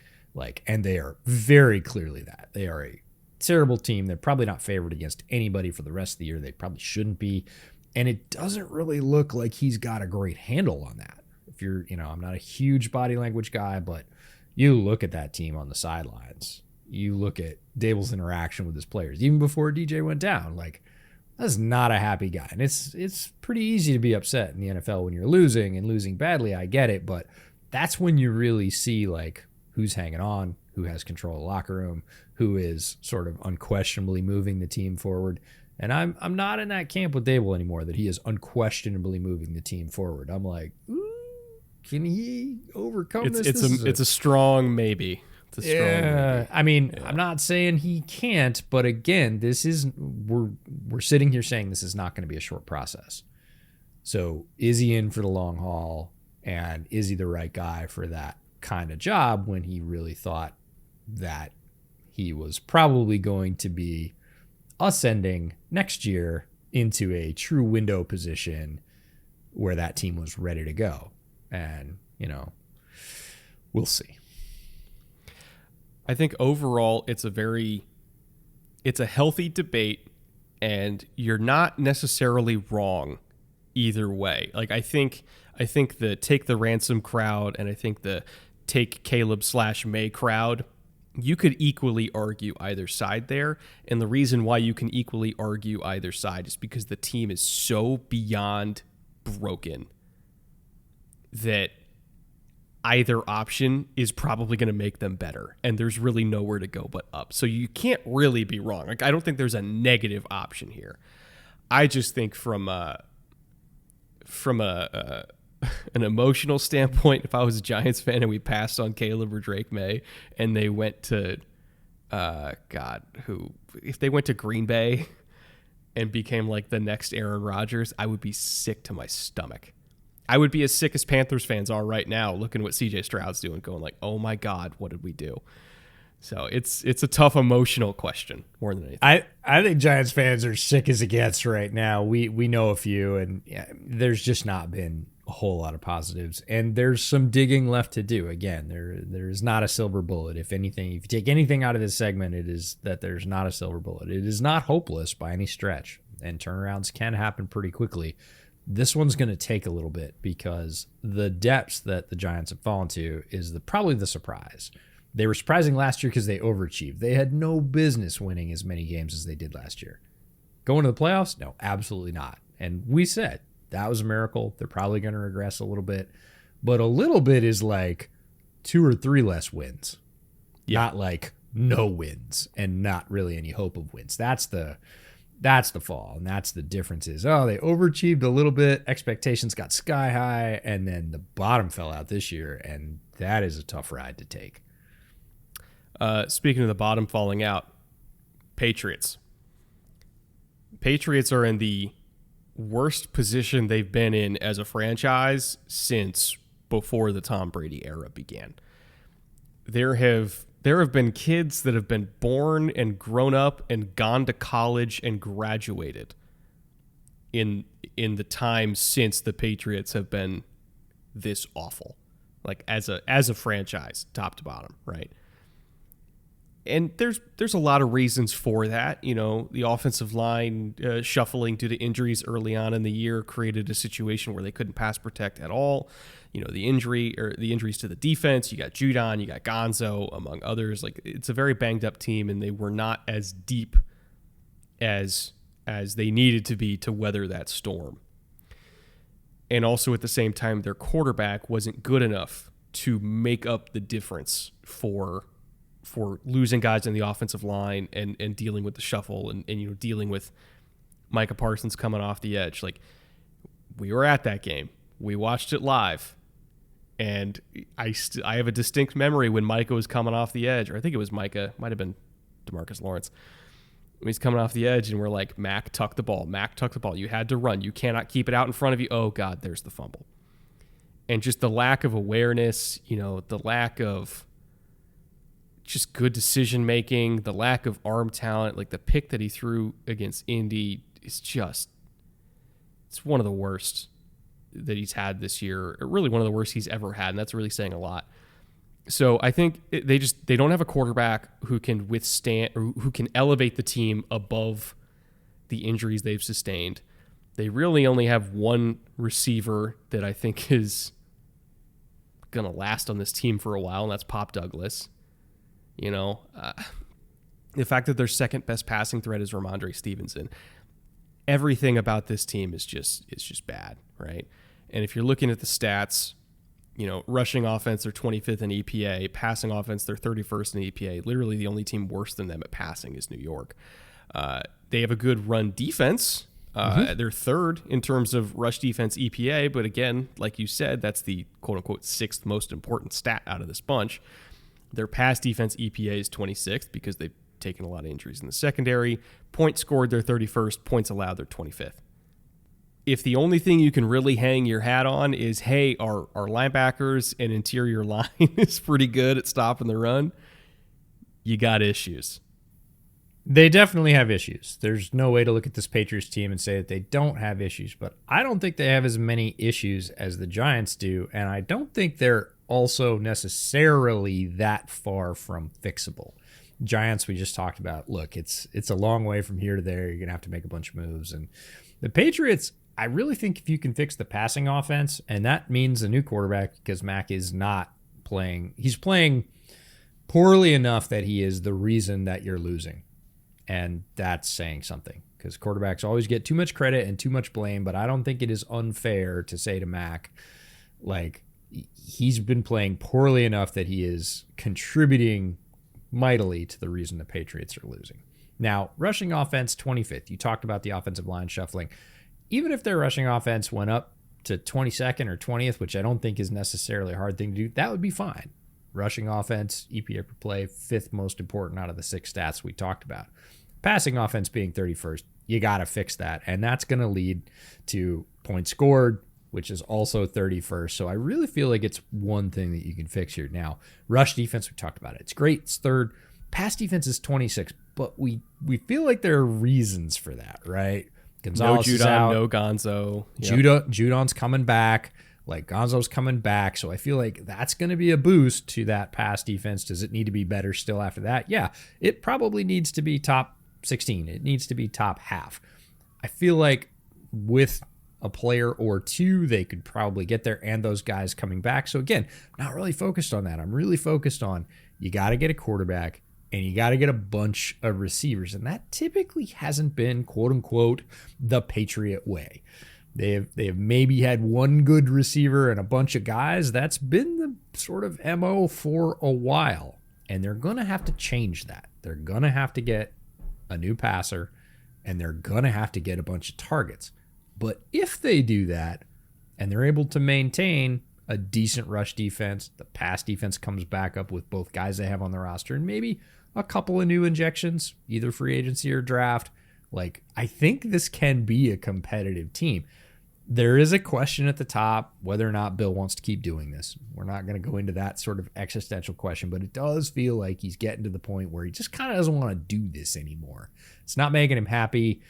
And they are very clearly that. They are a terrible team. They're probably not favored against anybody for the rest of the year. They probably shouldn't be. And it doesn't really look like he's got a great handle on that. If you're, I'm not a huge body language guy, but you look at that team on the sidelines. You look at Daboll's interaction with his players, even before DJ went down. That's not a happy guy. And it's pretty easy to be upset in the NFL when you're losing and losing badly. I get it, but that's when you really see who's hanging on, who has control of the locker room, who is sort of unquestionably moving the team forward. And I'm not in that camp with Dable anymore, that he is unquestionably moving the team forward. I'm like, ooh, can he overcome this? It's a strong maybe. It's a strong maybe. I mean, I'm not saying he can't, but again, we're sitting here saying this is not going to be a short process. So is he in for the long haul, and is he the right guy for that kind of job when he really thought that he was probably going to be ascending next year into a true window position where that team was ready to go? And, we'll see. I think overall it's a healthy debate, and you're not necessarily wrong either way. Like I think the take the ransom crowd, and I think the take Caleb/May crowd, you could equally argue either side there. And the reason why you can equally argue either side is because the team is so beyond broken that either option is probably going to make them better. And there's really nowhere to go but up. So you can't really be wrong. Like I don't think there's a negative option here. I just think from an emotional standpoint, if I was a Giants fan and we passed on Caleb or Drake May and they went to if they went to Green Bay and became like the next Aaron Rodgers, I would be sick to my stomach. I would be as sick as Panthers fans are right now looking at what CJ Stroud's doing, going like, oh my God, what did we do? So it's a tough emotional question more than anything. I think Giants fans are sick as it gets right now. We know a few, and there's just not been a whole lot of positives, and there's some digging left to do. Again, there is not a silver bullet. If anything, if you take anything out of this segment, it is that there's not a silver bullet. It is not hopeless by any stretch, and turnarounds can happen pretty quickly. This one's going to take a little bit because the depths that the Giants have fallen to is probably the surprise. They were surprising last year because they overachieved. They had no business winning as many games as they did last year. Going to the playoffs? No, absolutely not. And we said that was a miracle. They're probably going to regress a little bit. But a little bit is like 2 or 3 less wins. Yeah. Not like no wins and not really any hope of wins. That's the fall, and that's the difference is, they overachieved a little bit, expectations got sky high, and then the bottom fell out this year, and that is a tough ride to take. Speaking of the bottom falling out, Patriots. Patriots are in the worst position they've been in as a franchise since before the Tom Brady era began. There have been kids that have been born and grown up and gone to college and graduated in the time since the Patriots have been this awful, like as a franchise, top to bottom, right? And there's a lot of reasons for that. The offensive line shuffling due to injuries early on in the year created a situation where they couldn't pass protect at all. The injuries to the defense. You got Judon, you got Gonzo, among others. Like it's a very banged up team, and they were not as deep as they needed to be to weather that storm. And also at the same time, their quarterback wasn't good enough to make up the difference for losing guys in the offensive line and dealing with the shuffle and dealing with Micah Parsons coming off the edge. Like we were at that game. We watched it live. And I have a distinct memory when Micah was coming off the edge, or I think it was Micah, might have been DeMarcus Lawrence. When he's coming off the edge and we're like, Mac, tuck the ball. You had to run. You cannot keep it out in front of you. Oh God, there's the fumble. And just the lack of awareness, the lack of just good decision making, the lack of arm talent, like the pick that he threw against Indy is it's one of the worst that he's had this year, really one of the worst he's ever had, and that's really saying a lot. So I think they don't have a quarterback who can withstand or who can elevate the team above the injuries they've sustained. They really only have one receiver that I think is going to last on this team for a while, and that's Pop Douglas. The fact that their second best passing threat is Ramondre Stevenson. Everything about this team is just bad, right? And if you're looking at the stats, rushing offense, they're 25th in EPA. Passing offense, they're 31st in EPA. Literally, the only team worse than them at passing is New York. They have a good run defense. They're third in terms of rush defense EPA. But again, like you said, that's the quote-unquote sixth most important stat out of this bunch. Their pass defense EPA is 26th because they've taken a lot of injuries in the secondary. Points scored, they're 31st. Points allowed, they're 25th. If the only thing you can really hang your hat on is, hey, our linebackers and interior line is pretty good at stopping the run, you got issues. They definitely have issues. There's no way to look at this Patriots team and say that they don't have issues, but I don't think they have as many issues as the Giants do, and I don't think they're also necessarily that far from fixable. Giants, we just talked about, look, it's a long way from here to there. You're going to have to make a bunch of moves. And the Patriots, I really think if you can fix the passing offense, and that means a new quarterback because Mac is not playing. He's playing poorly enough that he is the reason that you're losing. And that's saying something because quarterbacks always get too much credit and too much blame, but I don't think it is unfair to say to Mac, like, he's been playing poorly enough that he is contributing mightily to the reason the Patriots are losing. Now, rushing offense, 25th. You talked about the offensive line shuffling. Even if their rushing offense went up to 22nd or 20th, which I don't think is necessarily a hard thing to do, that would be fine. Rushing offense, EPA per play, fifth most important out of the six stats we talked about. Passing offense being 31st, you got to fix that. And that's going to lead to points scored, which is also 31st. So I really feel like it's one thing that you can fix here. Now, rush defense, we talked about it. It's great. It's third. Pass defense is 26th, but we feel like there are reasons for that, right? Gonzalez no is out. No Gonzo. Yep. Judon's coming back. Like, Gonzo's coming back, so I feel like that's going to be a boost to that pass defense. Does it need to be better still after that? Yeah, it probably needs to be top 16. It needs to be top half. I feel like with a player or two, they could probably get there, and those guys coming back. So again, I'm not really focused on that. I'm really focused on you got to get a quarterback, and you got to get a bunch of receivers, and that typically hasn't been, quote-unquote, the Patriot way. They have maybe had one good receiver and a bunch of guys. That's been the sort of MO for a while. And they're going to have to change that. They're going to have to get a new passer, and they're going to have to get a bunch of targets. But if they do that, and they're able to maintain a decent rush defense, the pass defense comes back up with both guys they have on the roster, and maybe a couple of new injections, either free agency or draft, like, I think this can be a competitive team. There is a question at the top whether or not Bill wants to keep doing this. We're not going to go into that sort of existential question, but it does feel like he's getting to the point where he just kind of doesn't want to do this anymore. It's not making him happy.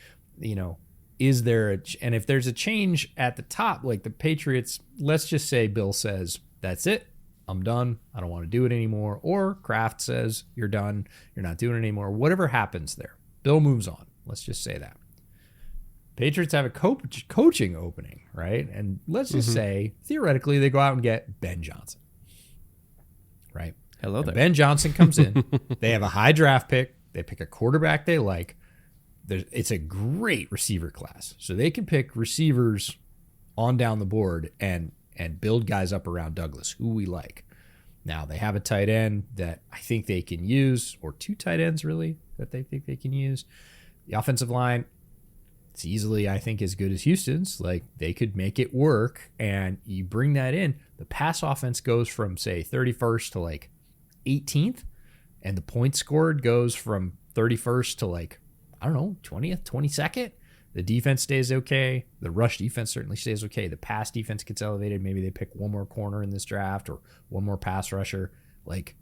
Is there and if there's a change at the top, like the Patriots, let's just say Bill says, that's it. I'm done. I don't want to do it anymore. Or Kraft says, you're done. You're not doing it anymore. Whatever happens there, Bill moves on. Let's just say that. Patriots have a coaching opening, right? And let's just say, theoretically, they go out and get Ben Johnson, right? Hello there. Ben Johnson comes in. They have a high draft pick. They pick a quarterback they like. It's a great receiver class. So they can pick receivers on down the board and build guys up around Douglas, who we like. Now, they have a tight end that I think they can use, or two tight ends, really, that they think they can use. The offensive line, it's easily, I think, as good as Houston's. Like, they could make it work, and you bring that in. The pass offense goes from, say, 31st to, like, 18th, and the points scored goes from 31st to, like, I don't know, 20th, 22nd. The defense stays okay. The rush defense certainly stays okay. The pass defense gets elevated. Maybe they pick one more corner in this draft or one more pass rusher. Like,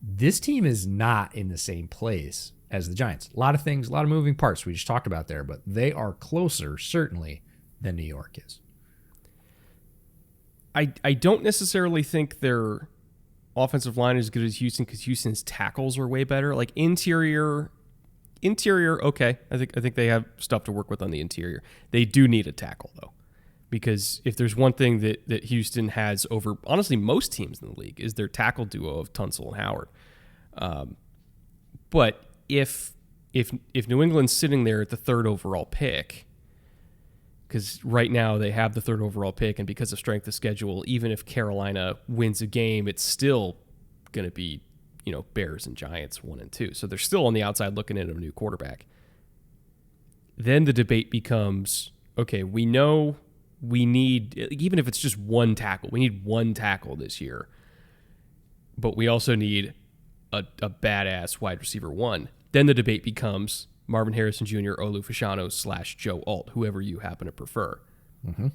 this team is not in the same place as the Giants. A lot of things, a lot of moving parts we just talked about there, but they are closer, certainly, than New York is. I don't necessarily think their offensive line is as good as Houston because Houston's tackles are way better. Like, interior, okay. I think they have stuff to work with on the interior. They do need a tackle, though, because if there's one thing that Houston has over, honestly, most teams in the league is their tackle duo of Tunsil and Howard. But if New England's sitting there at the third overall pick, because right now they have the 3rd overall pick, and because of strength of schedule, even if Carolina wins a game, it's still going to be, Bears and Giants 1 and 2. So they're still on the outside looking at a new quarterback. Then the debate becomes, okay, we know we need, even if it's just one tackle, we need one tackle this year, but we also need a badass wide receiver 1. Then the debate becomes Marvin Harrison Jr., Olu Fashanu / Joe Alt, whoever you happen to prefer. Mm-hmm.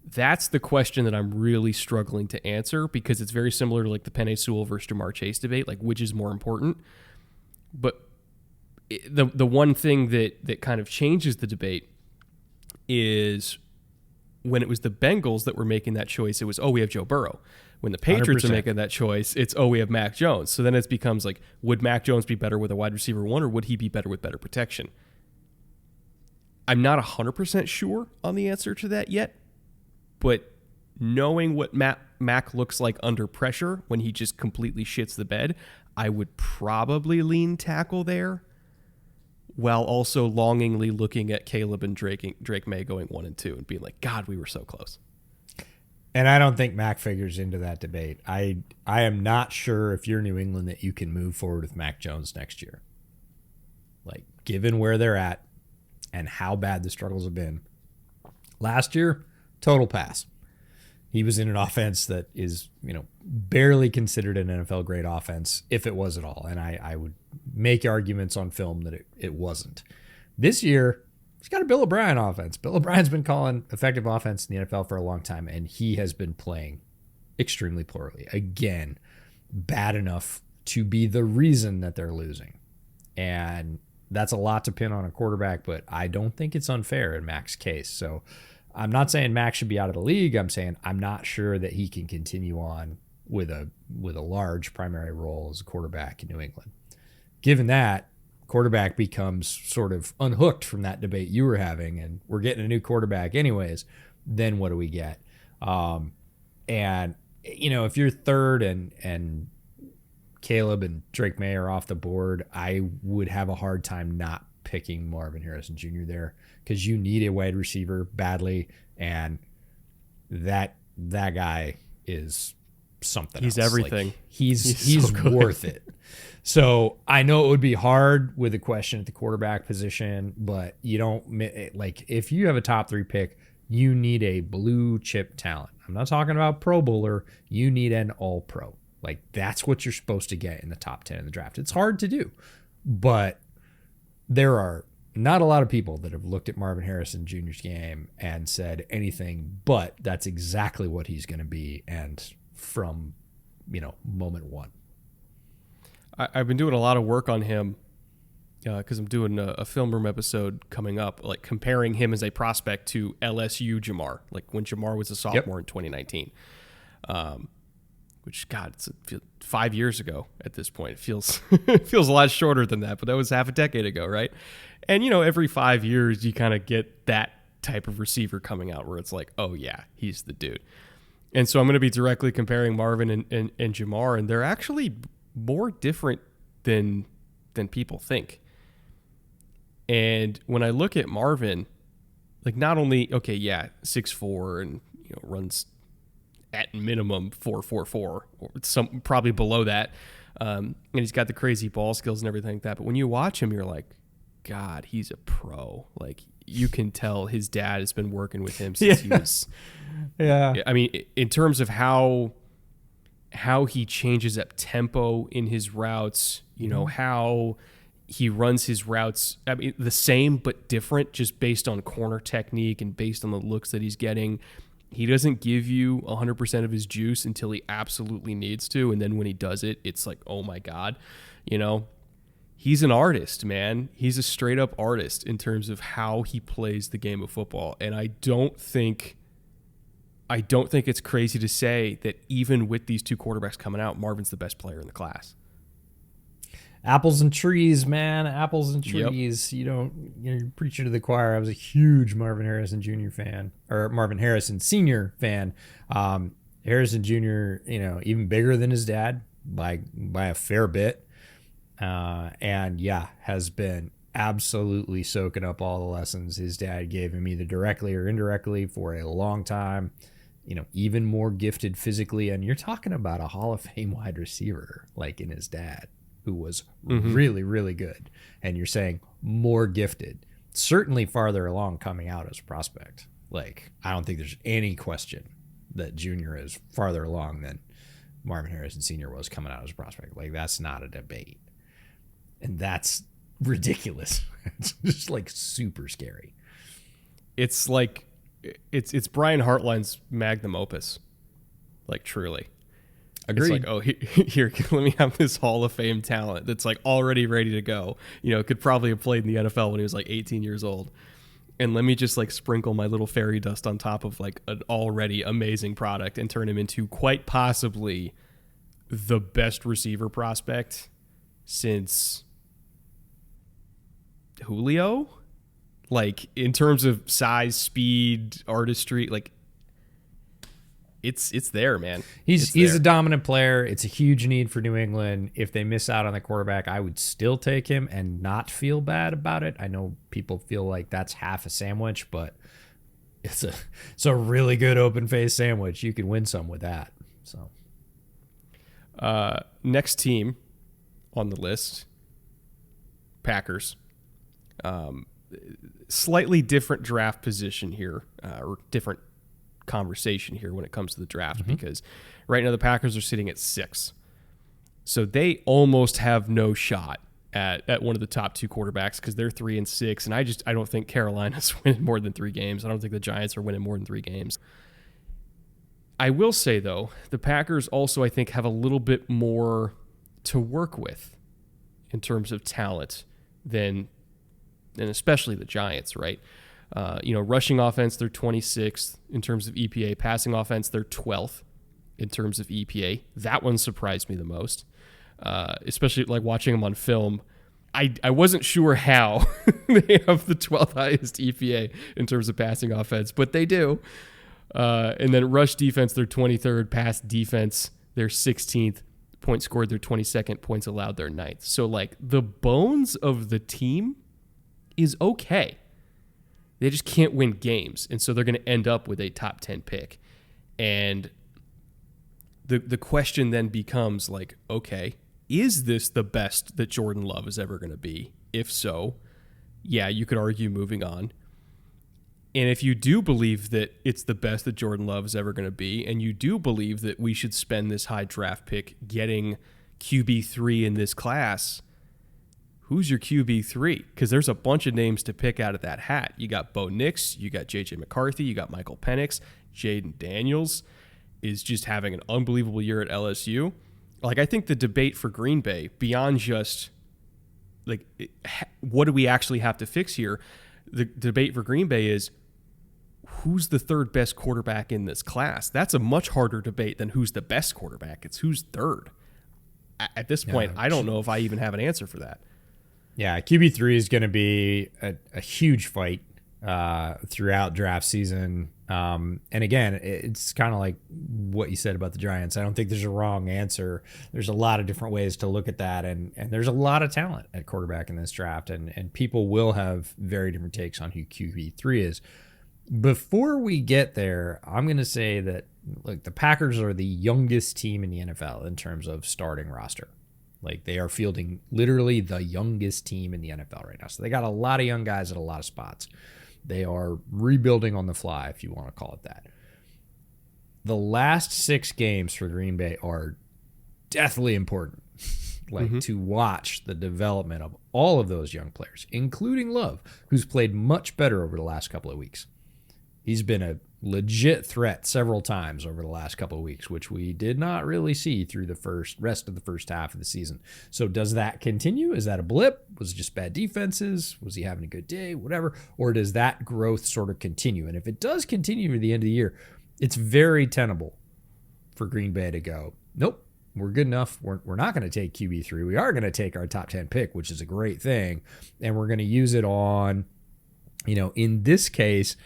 That's the question that I'm really struggling to answer, because it's very similar to like the Penei Sewell versus Jamar Chase debate, like which is more important. But the one thing that kind of changes the debate is when it was the Bengals that were making that choice, it was, we have Joe Burrow. When the Patriots 100%. are making that choice, it's, we have Mac Jones. So then it becomes like, would Mac Jones be better with a wide receiver 1, or would he be better with better protection? I'm not 100% sure on the answer to that yet, but knowing what Mac looks like under pressure when he just completely shits the bed, I would probably lean tackle there, while also longingly looking at Caleb and Drake May going 1 and 2 and being like, God, we were so close. And I don't think Mac figures into that debate. I am not sure if you're New England that you can move forward with Mac Jones next year. Like, given where they're at and how bad the struggles have been. Last year, total pass. He was in an offense that is, barely considered an NFL grade offense, if it was at all. And I would make arguments on film that it wasn't. This year, he's got a Bill O'Brien offense. Bill O'Brien's been calling effective offense in the NFL for a long time, and he has been playing extremely poorly. Again, bad enough to be the reason that they're losing. And that's a lot to pin on a quarterback, but I don't think it's unfair in Mac's case. So I'm not saying Mac should be out of the league. I'm saying I'm not sure that he can continue on with a large primary role as a quarterback in New England. Given that, quarterback becomes sort of unhooked from that debate you were having, and we're getting a new quarterback anyways, then what do we get? And, if you're 3rd and Caleb and Drake May are off the board, I would have a hard time not picking Marvin Harrison Jr. there, because you need a wide receiver badly, and that guy is something He's else. everything. Like, he's so worth it. So I know it would be hard with a question at the quarterback position, but you don't, like, if you have a top 3 pick, you need a blue chip talent. I'm not talking about Pro Bowler. You need an all pro. Like, that's what you're supposed to get in the top 10 in the draft. It's hard to do, but there are not a lot of people that have looked at Marvin Harrison Jr.'s game and said anything but that's exactly what he's going to be. And from, moment one. I've been doing a lot of work on him because I'm doing a film room episode coming up, like comparing him as a prospect to LSU Jamar, like when Jamar was a sophomore in 2019. Which, God, it's 5 years ago at this point. It feels a lot shorter than that, but that was half a decade ago, right? And, every 5 years you kind of get that type of receiver coming out where it's like, oh, yeah, he's the dude. And so I'm going to be directly comparing Marvin and Jamar, and they're actually more different than people think. And when I look at Marvin, like, not only, 6'4" and, runs at minimum 4.44 or some probably below that. And he's got the crazy ball skills and everything like that. But when you watch him, you're like, God, he's a pro. Like, you can tell his dad has been working with him since he was. Yeah. I mean, in terms of how he changes up tempo in his routes, how he runs his routes. I mean, the same but different, just based on corner technique and based on the looks that he's getting. He doesn't give you 100% of his juice until he absolutely needs to. And then when he does it, it's like, oh my God, he's an artist, man. He's a straight up artist in terms of how he plays the game of football. And I don't think it's crazy to say that even with these two quarterbacks coming out, Marvin's the best player in the class. Apples and trees, man. Apples and trees. Yep. You're preaching to the choir. I was a huge Marvin Harrison Jr. fan, or Marvin Harrison Sr. fan. Harrison Jr., even bigger than his dad by a fair bit. And yeah, has been absolutely soaking up all the lessons his dad gave him, either directly or indirectly, for a long time. Even more gifted physically. And you're talking about a Hall of Fame wide receiver like in his dad, who was really, really good. And you're saying more gifted, certainly farther along coming out as a prospect. Like, I don't think there's any question that Junior is farther along than Marvin Harrison Sr. was coming out as a prospect. Like, that's not a debate. And that's ridiculous. It's just like super scary. It's like, it's Brian Hartline's magnum opus. Like, truly. Agreed. It's like, oh, here, let me have this Hall of Fame talent that's like already ready to go. Could probably have played in the NFL when he was like 18 years old. And let me just like sprinkle my little fairy dust on top of like an already amazing product and turn him into quite possibly the best receiver prospect since Julio. Like, in terms of size, speed, artistry, like, it's there, man. He's a dominant player. It's a huge need for New England. If they miss out on the quarterback, I would still take him and not feel bad about it. I know people feel like that's half a sandwich, but it's a really good open-faced sandwich. You could win some with that. So, next team on the list, Packers. Slightly different draft position here, or different conversation here when it comes to the draft, because right now the Packers are sitting at 6. So they almost have no shot at one of the top 2 quarterbacks because they're 3 and 6. And I don't think Carolina's winning more than 3 games. I don't think the Giants are winning more than 3 games. I will say, though, the Packers also, I think, have a little bit more to work with in terms of talent than especially the Giants, right? Rushing offense, they're 26th in terms of EPA. Passing offense, they're 12th in terms of EPA. That one surprised me the most, especially like watching them on film. I wasn't sure how they have the 12th highest EPA in terms of passing offense, but they do. And then rush defense, they're 23rd. Pass defense, they're 16th. Points scored, they're 22nd. Points allowed, they're 9th. So, like, the bones of the team is okay. They just can't win games. And so they're going to end up with a top 10 pick. And the question then becomes like, okay, is this the best that Jordan Love is ever going to be? If so, yeah, you could argue moving on. And if you do believe that it's the best that Jordan Love is ever going to be, and you do believe that we should spend this high draft pick getting QB3 in this class, who's your QB3? Because there's a bunch of names to pick out of that hat. You got Bo Nix, you got J.J. McCarthy, you got Michael Penix, Jaden Daniels is just having an unbelievable year at LSU. Like, I think the debate for Green Bay, beyond just, like, what do we actually have to fix here? The debate for Green Bay is, who's the third best quarterback in this class? That's a much harder debate than who's the best quarterback. It's who's third. At this point, I don't know if I even have an answer for that. Yeah, QB3 is going to be a huge fight throughout draft season. And again, it's kind of like what you said about the Giants. I don't think there's a wrong answer. There's a lot of different ways to look at that. And there's a lot of talent at quarterback in this draft. And people will have very different takes on who QB3 is. Before we get there, I'm going to say that, look, the Packers are the youngest team in the NFL in terms of starting roster. Like, they are fielding literally the youngest team in the NFL right now. So they got a lot of young guys at a lot of spots. They are rebuilding on the fly, if you want to call it that. The last 6 games for Green Bay are deathly important. To watch the development of all of those young players, including Love, who's played much better over the last couple of weeks. He's been a legit threat several times over the last couple of weeks, which we did not really see through the rest of the first half of the season. So does that continue? Is that a blip? Was it just bad defenses? Was he having a good day? Whatever. Or does that growth sort of continue? And if it does continue to the end of the year, it's very tenable for Green Bay to go, nope, we're good enough. We're not going to take QB3. We are going to take our top 10 pick, which is a great thing. And we're going to use it on, in this case,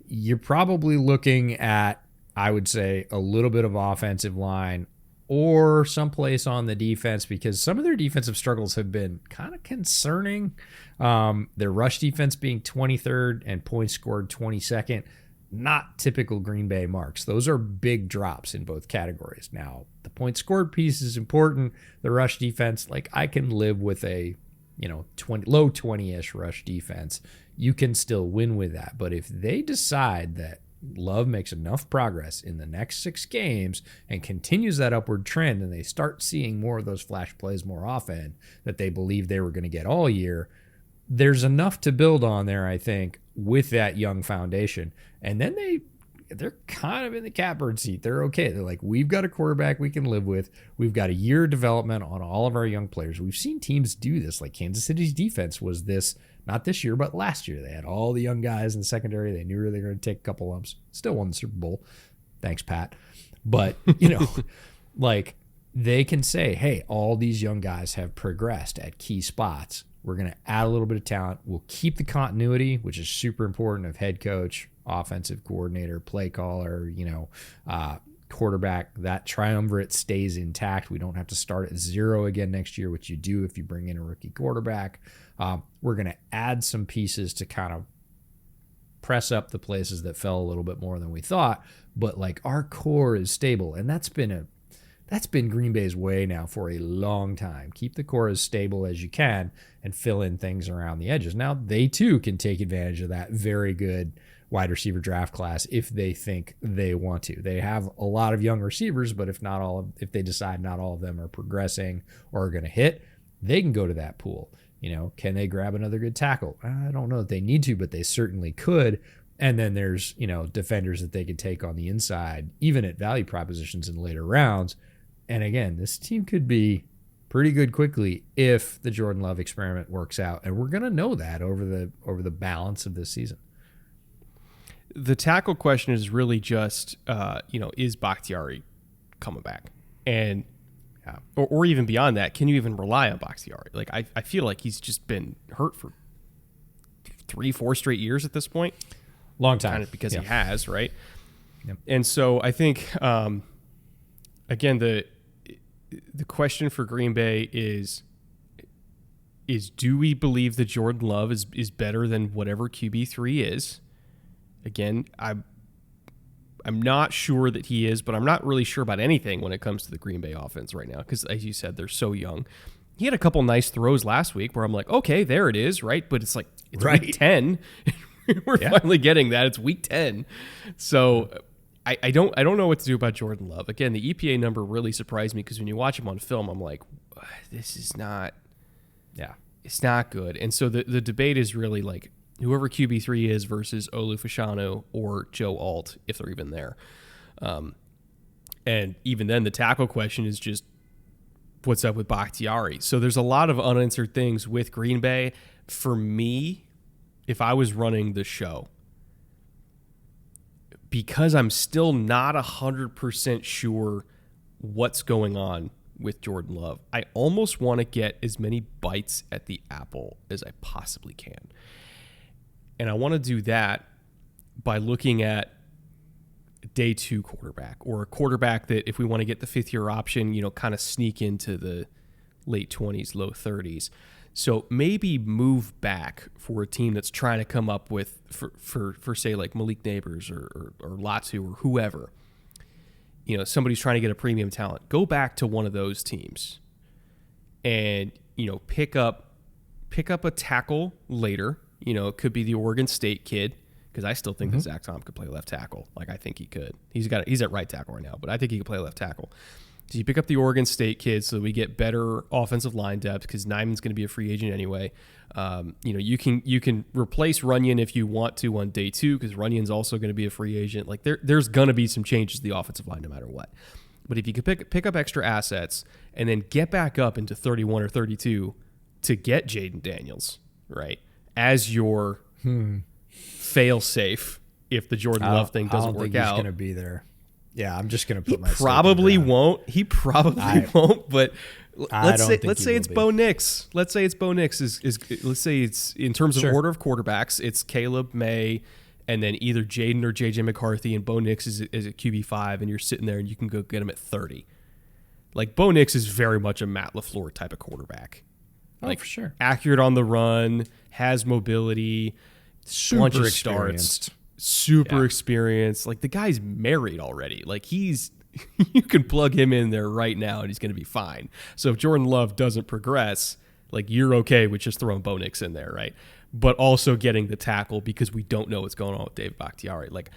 you're probably looking at, I would say, a little bit of offensive line, or someplace on the defense, because some of their defensive struggles have been kind of concerning. Their rush defense being 23rd and points scored 22nd. Not typical Green Bay marks. Those are big drops in both categories. Now, the point scored piece is important. The rush defense, like, I can live with a, low 20-ish rush defense. You can still win with that. But if they decide that Love makes enough progress in the next 6 games and continues that upward trend, and they start seeing more of those flash plays more often that they believe they were going to get all year, there's enough to build on there, I think, with that young foundation. And then they're kind of in the catbird seat. They're okay. They're like, we've got a quarterback we can live with. We've got a year of development on all of our young players. We've seen teams do this. Like Kansas City's defense was this, not this year, but last year. They had all the young guys in the secondary. They knew they were going to take a couple lumps. Still won the Super Bowl. Thanks, Pat. But, like, they can say, hey, all these young guys have progressed at key spots. We're going to add a little bit of talent. We'll keep the continuity, which is super important, of head coach, offensive coordinator, play caller, quarterback. That triumvirate stays intact. We don't have to start at 0 again next year, which you do if you bring in a rookie quarterback. We're going to add some pieces to kind of press up the places that fell a little bit more than we thought. But, like, our core is stable, and that's been Green Bay's way now for a long time. Keep the core as stable as you can and fill in things around the edges. Now, they too can take advantage of that very good wide receiver draft class if they think they want to. They have a lot of young receivers, but if they decide not all of them are progressing or are going to hit, they can go to that pool. Can they grab another good tackle? I don't know that they need to, but they certainly could. And then there's, defenders that they could take on the inside, even at value propositions in later rounds. And again, this team could be pretty good quickly if the Jordan Love experiment works out. And we're going to know that over the balance of this season. The tackle question is really just, is Bakhtiari coming back? And or even beyond that, can you even rely on Bakhtiari? Like, I feel like he's just been hurt for 3-4 straight years at this point. Long time. Kind of because he has, right? Yep. And so I think, again, the question for Green Bay is do we believe that Jordan Love is better than whatever QB3 is? Again, I'm not sure that he is, but I'm not really sure about anything when it comes to the Green Bay offense right now because, as you said, they're so young. He had a couple nice throws last week where I'm like, okay, there it is, right? But it's like, it's right. week 10. We're finally getting that. It's week 10. So I don't know what to do about Jordan Love. Again, the EPA number really surprised me because when you watch him on film, I'm like, this is not, it's not good. And so the debate is really like whoever QB3 is versus Olu Fashanu or Joe Alt, if they're even there. And even then, the tackle question is just what's up with Bakhtiari. So there's a lot of unanswered things with Green Bay. For me, if I was running the show, because I'm still not 100% sure what's going on with Jordan Love, I almost want to get as many bites at the apple as I possibly can. And I want to do that by looking at day 2 quarterback or a quarterback that if we want to get the 5th-year option, kind of sneak into the late 20s, low 30s. So maybe move back for a team that's trying to come up with, for say, like Malik Neighbors or Latu or whoever. Somebody's trying to get a premium talent. Go back to one of those teams and, pick up a tackle later. It could be the Oregon State kid because I still think that Zach Tom could play left tackle. Like, I think he could. He's at right tackle right now, but I think he could play left tackle. So you pick up the Oregon State kids so that we get better offensive line depth because Nyman's going to be a free agent anyway. You can replace Runyon if you want to on day 2 because Runyon's also going to be a free agent. Like there's going to be some changes to the offensive line no matter what. But if you could pick up extra assets and then get back up into 31 or 32 to get Jaden Daniels, right, as your fail safe if the Jordan Love thing doesn't work out. I don't think he's going to be there. Yeah, I'm just going to put my probably won't. He probably won't, but let's say it's Bo Nix. Let's say it's Bo Nix let's say it's in terms of order of quarterbacks, it's Caleb May and then either Jaden or JJ McCarthy and Bo Nix is at QB5 and you're sitting there and you can go get him at 30. Like, Bo Nix is very much a Matt LaFleur type of quarterback. Like, for sure. Accurate on the run, has mobility, Super experienced. Super experienced. Like, the guy's married already. Like, you can plug him in there right now and he's going to be fine. So if Jordan Love doesn't progress, like, you're okay with just throwing Bo Nix in there, right? But also getting the tackle because we don't know what's going on with Dave Bakhtiari. Like,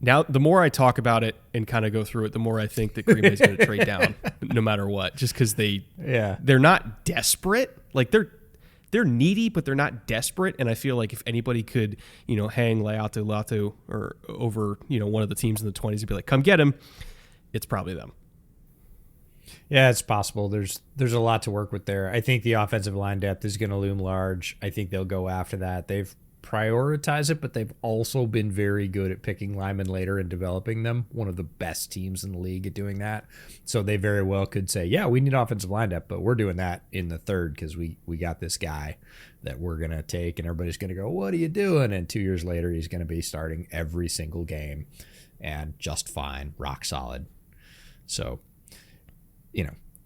now, the more I talk about it and kind of go through it, the more I think that Green Bay's going to trade down no matter what, just because they're not desperate. Like, they're needy, but they're not desperate. And I feel like if anybody could, hang Latu or over, one of the teams in the 20s and be like, come get him, it's probably them. Yeah, it's possible. There's a lot to work with there. I think the offensive line depth is going to loom large. I think they'll go after that. They've prioritized it, but they've also been very good at picking linemen later and developing them. One of the best teams in the league at doing that. So they very well could say, yeah, we need offensive line depth, but we're doing that in the third because we got this guy that we're going to take, and everybody's going to go, what are you doing? And 2 years later, he's going to be starting every single game and just fine, rock solid. So,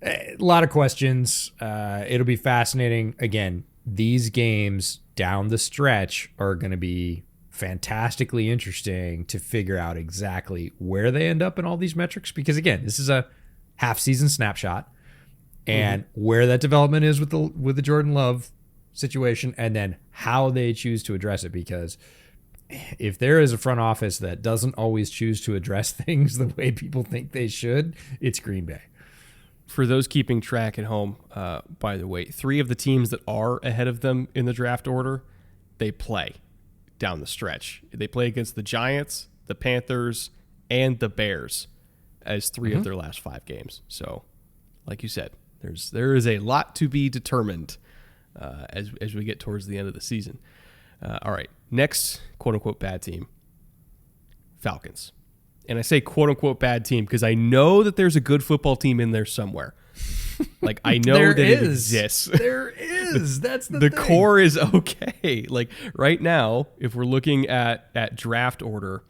a lot of questions. It'll be fascinating. Again, these games down the stretch are going to be fantastically interesting to figure out exactly where they end up in all these metrics. Because again, this is a half-season snapshot, and where that development is with the Jordan Love situation, and then how they choose to address it. Because if there is a front office that doesn't always choose to address things the way people think they should, it's Green Bay. For those keeping track at home, by the way, 3 of the teams that are ahead of them in the draft order, they play down the stretch. They play against the Giants, the Panthers, and the Bears as 3 of their last 5 games. So, like you said, there is a lot to be determined as we get towards the end of the season. All right, next quote-unquote bad team, Falcons. And I say quote-unquote bad team because I know that there's a good football team in there somewhere. Like, I know that it exists. There is. That's the thing. The core is okay. Like, right now, if we're looking at draft order,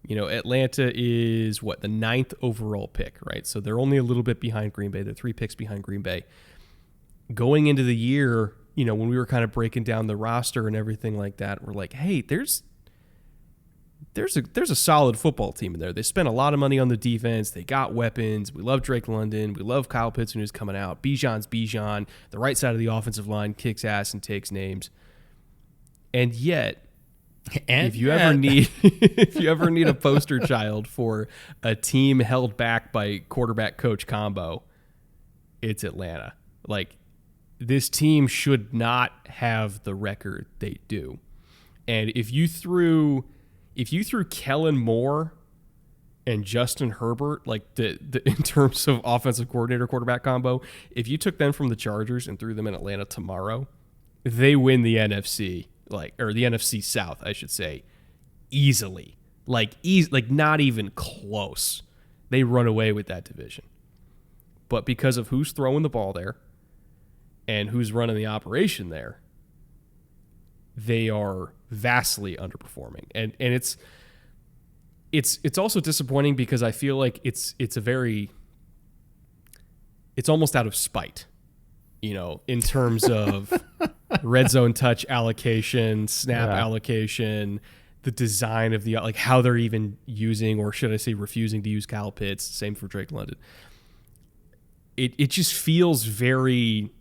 Atlanta is, the 9th overall pick, right? So they're only a little bit behind Green Bay. They're 3 picks behind Green Bay. Going into the year, when we were kind of breaking down the roster and everything like that, we're like, hey, there's a solid football team in there. They spent a lot of money on the defense. They got weapons. We love Drake London. We love Kyle Pitts who's coming out. Bijan's Bijan. The right side of the offensive line kicks ass and takes names. And yet, if you ever need a poster child for a team held back by quarterback coach combo, it's Atlanta. Like, this team should not have the record they do. And if you threw Kellen Moore and Justin Herbert, like the in terms of offensive coordinator quarterback combo, if you took them from the Chargers and threw them in Atlanta tomorrow, they win the NFC, or the NFC South, I should say, easily. Like not even close. They run away with that division. But because of who's throwing the ball there and who's running the operation there, they are vastly underperforming. And it's also disappointing because I feel like it's almost out of spite, in terms of red zone touch allocation, snap allocation, the design of how they're even using, or should I say refusing to use Kyle Pitts. Same for Drake London. It just feels very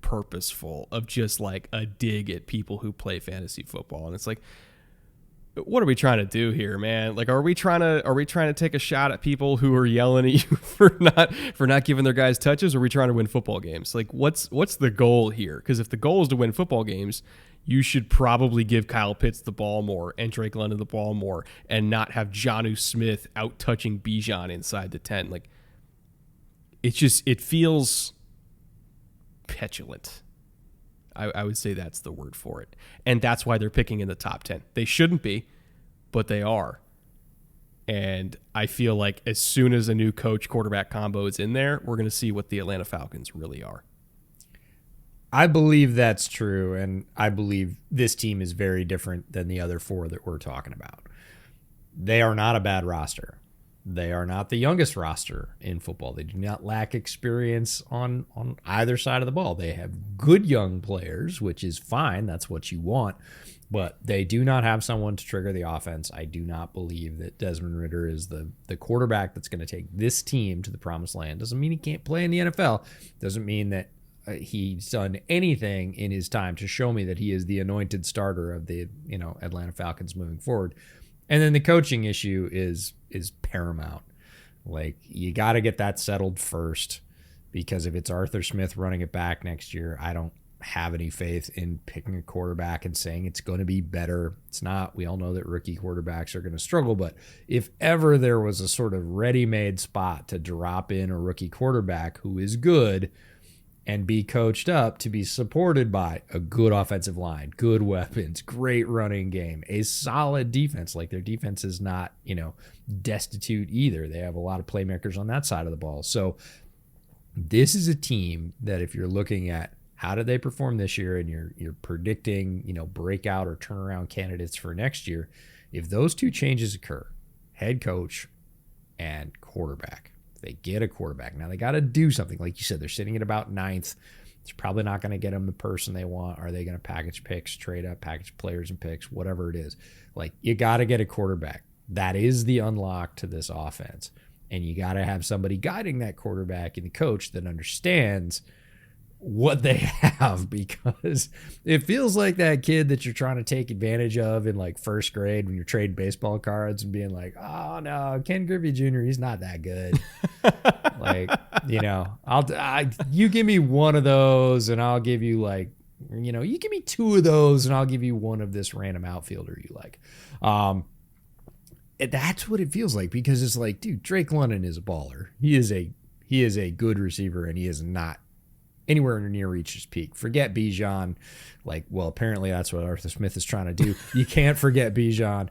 purposeful, of just like a dig at people who play fantasy football. And it's like, what are we trying to do here, man? Like, are we trying to take a shot at people who are yelling at you for not giving their guys touches? Or are we trying to win football games? Like, what's the goal here? Because if the goal is to win football games, you should probably give Kyle Pitts the ball more and Drake London the ball more, and not have Jonnu Smith out touching Bijan inside the 10. Like, it feels petulant. I would say that's the word for it. And that's why they're picking in the top 10. They shouldn't be, but they are. And I feel like as soon as a new coach quarterback combo is in there, we're going to see what the Atlanta Falcons really are. I believe that's true, and I believe this team is very different than the other 4 that we're talking about. They are not a bad roster. They are not the youngest roster in football. They do not lack experience on either side of the ball. They have good young players, which is fine. That's what you want. But they do not have someone to trigger the offense. I do not believe that Desmond Ridder is the quarterback that's going to take this team to the promised land. Doesn't mean he can't play in the NFL. Doesn't mean that he's done anything in his time to show me that he is the anointed starter of the Atlanta Falcons moving forward. And then the coaching issue is paramount. Like, you got to get that settled first, because if it's Arthur Smith running it back next year, I don't have any faith in picking a quarterback and saying it's going to be better. It's not. We all know that rookie quarterbacks are going to struggle, but if ever there was a sort of ready-made spot to drop in a rookie quarterback who is good and be coached up to be supported by a good offensive line, good weapons, great running game, a solid defense. Like, their defense is not, destitute either. They have a lot of playmakers on that side of the ball. So this is a team that, if you're looking at how did they perform this year and you're predicting, breakout or turnaround candidates for next year, if those two changes occur, head coach and quarterback, they get a quarterback. Now, they got to do something. Like you said, they're sitting at about ninth. It's probably not going to get them the person they want. Are they going to package picks, trade up, package players and picks, whatever it is? Like, you got to get a quarterback. That is the unlock to this offense. And you got to have somebody guiding that quarterback and the coach that understands what they have, because it feels like that kid that you're trying to take advantage of in like first grade when you're trading baseball cards and being like, oh no, Ken Griffey Jr., he's not that good. Like, you give me one of those and I'll give you you give me two of those and I'll give you one of this random outfielder you like. That's what it feels like, because it's like, dude, Drake London is a baller. He is a good receiver, and he is not anywhere near reach his peak. Forget Bijan. Apparently that's what Arthur Smith is trying to do. You can't forget Bijan.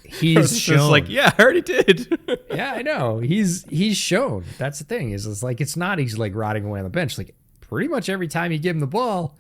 He's shown. Yeah, I already did. Yeah, I know. He's shown. That's the thing. It's not he's rotting away on the bench. Like, pretty much every time you give him the ball,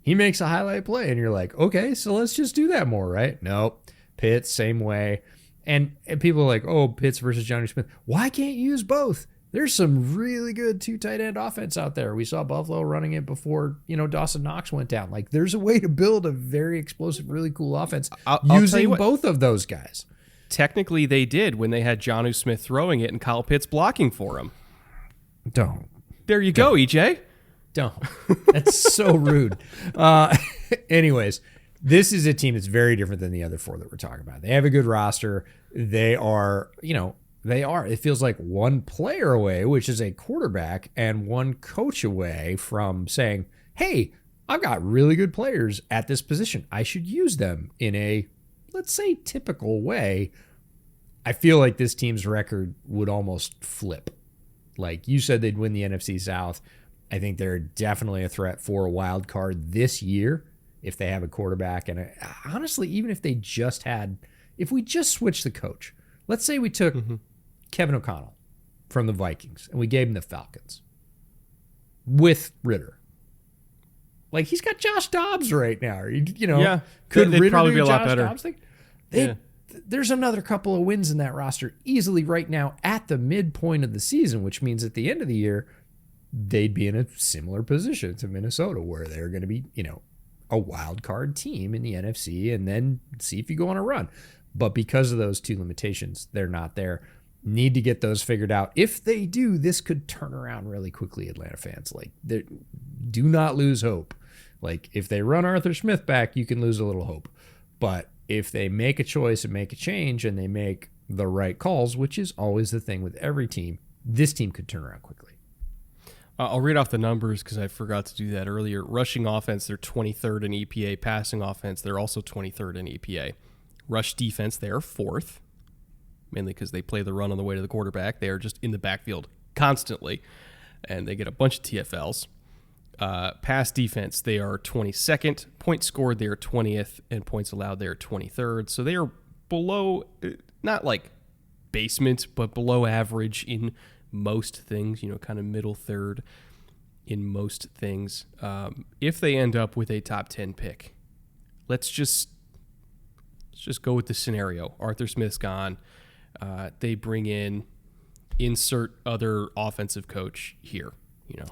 he makes a highlight play, and you're like, okay, so let's just do that more, right? Nope. Pitts, same way. And people are like, oh, Pitts versus Johnny Smith. Why can't you use both? There's some really good two tight end offense out there. We saw Buffalo running it before, Dawson Knox went down. Like, there's a way to build a very explosive, really cool offense using both of those guys. Technically, they did when they had Jonnu Smith throwing it and Kyle Pitts blocking for him. Don't. There you go, EJ. Don't. That's so rude. Anyways, this is a team that's very different than the other four that we're talking about. They have a good roster. They are, it feels like one player away, which is a quarterback, and one coach away from saying, hey, I've got really good players at this position. I should use them in a, let's say, typical way. I feel like this team's record would almost flip. Like you said, they'd win the NFC South. I think they're definitely a threat for a wild card this year if they have a quarterback. And honestly, even if we just switched the coach, let's say we took Kevin O'Connell from the Vikings and we gave him the Falcons with Ridder. Like, he's got Josh Dobbs right now. Yeah, could they'd Ridder probably do be a lot Josh better. Dobbs thing? There's another couple of wins in that roster easily right now at the midpoint of the season, which means at the end of the year, they'd be in a similar position to Minnesota, where they're going to be, a wild card team in the NFC, and then see if you go on a run. But because of those two limitations, they're not there. Need to get those figured out. If they do, this could turn around really quickly, Atlanta fans. Like, do not lose hope. Like, if they run Arthur Smith back, you can lose a little hope. But if they make a choice and make a change and they make the right calls, which is always the thing with every team, this team could turn around quickly. I'll read off the numbers because I forgot to do that earlier. Rushing offense, they're 23rd in EPA. Passing offense, they're also 23rd in EPA. Rush defense, they are 4th, mainly because they play the run on the way to the quarterback. They are just in the backfield constantly, and they get a bunch of TFLs. Pass defense, they are 22nd. Points scored, they are 20th. And points allowed, they are 23rd. So they are below, not like basement, but below average in most things, kind of middle third in most things. If they end up with a top 10 pick, let's just go with the scenario. Arthur Smith's gone. They bring in insert other offensive coach here,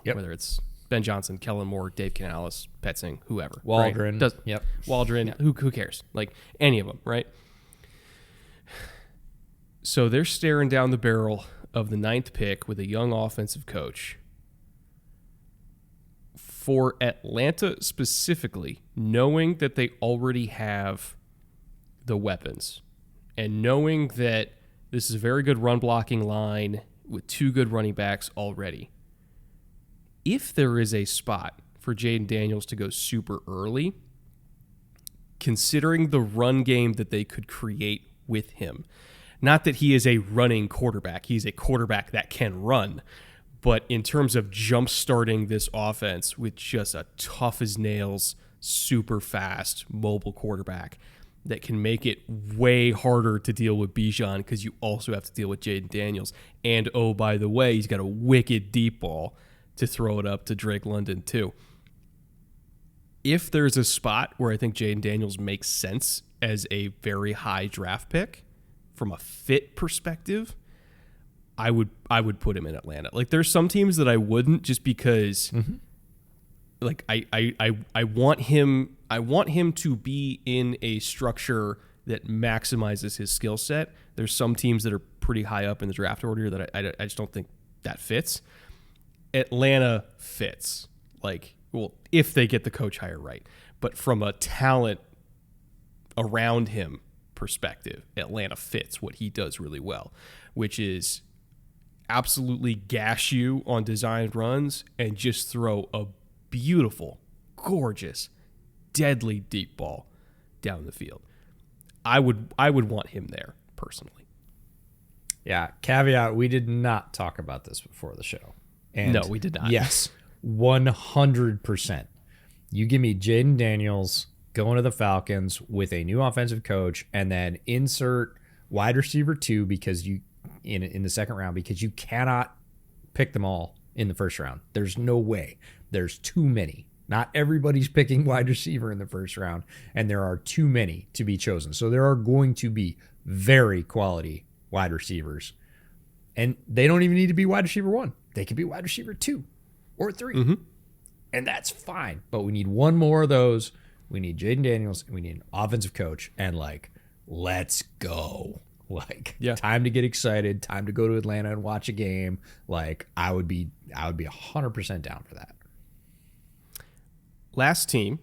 whether it's Ben Johnson, Kellen Moore, Dave Canales, Petzing, whoever. Waldron. Right? Waldron. Yeah. Who cares? Like any of them, right? So they're staring down the barrel of the 9th pick with a young offensive coach. For Atlanta specifically, knowing that they already have the weapons and knowing that this is a very good run blocking line with 2 good running backs already, if there is a spot for Jaden Daniels to go super early, considering the run game that they could create with him, not that he is a running quarterback, he's a quarterback that can run, but in terms of jump-starting this offense with just a tough-as-nails, super fast, mobile quarterback that can make it way harder to deal with Bijan because you also have to deal with Jaden Daniels. And, oh, by the way, he's got a wicked deep ball to throw it up to Drake London, too. If there's a spot where I think Jaden Daniels makes sense as a very high draft pick from a fit perspective, I would put him in Atlanta. Like, there's some teams that I wouldn't just because like I want him to be in a structure that maximizes his skill set. There's some teams that are pretty high up in the draft order that I just don't think that fits. Atlanta fits. Like, well, if they get the coach hire right. But from a talent around him perspective, Atlanta fits what he does really well, which is absolutely gash you on designed runs and just throw a beautiful, gorgeous, deadly deep ball down the field. I would want him there personally. Yeah, caveat, we did not talk about this before the show. And no, we did not. Yes, 100%. You give me Jaden Daniels going to the Falcons with a new offensive coach and then insert wide receiver 2 because you in the second round because you cannot pick them all in the first round. There's no way. There's too many. Not everybody's picking wide receiver in the first round, and there are too many to be chosen. So there are going to be very quality wide receivers. And they don't even need to be wide receiver 1. They could be wide receiver 2 or 3. Mm-hmm. And that's fine. But we need one more of those. We need Jaden Daniels, and we need an offensive coach. And, like, let's go. Like, time to get excited, time to go to Atlanta and watch a game. Like, I would be 100% down for that. Last team,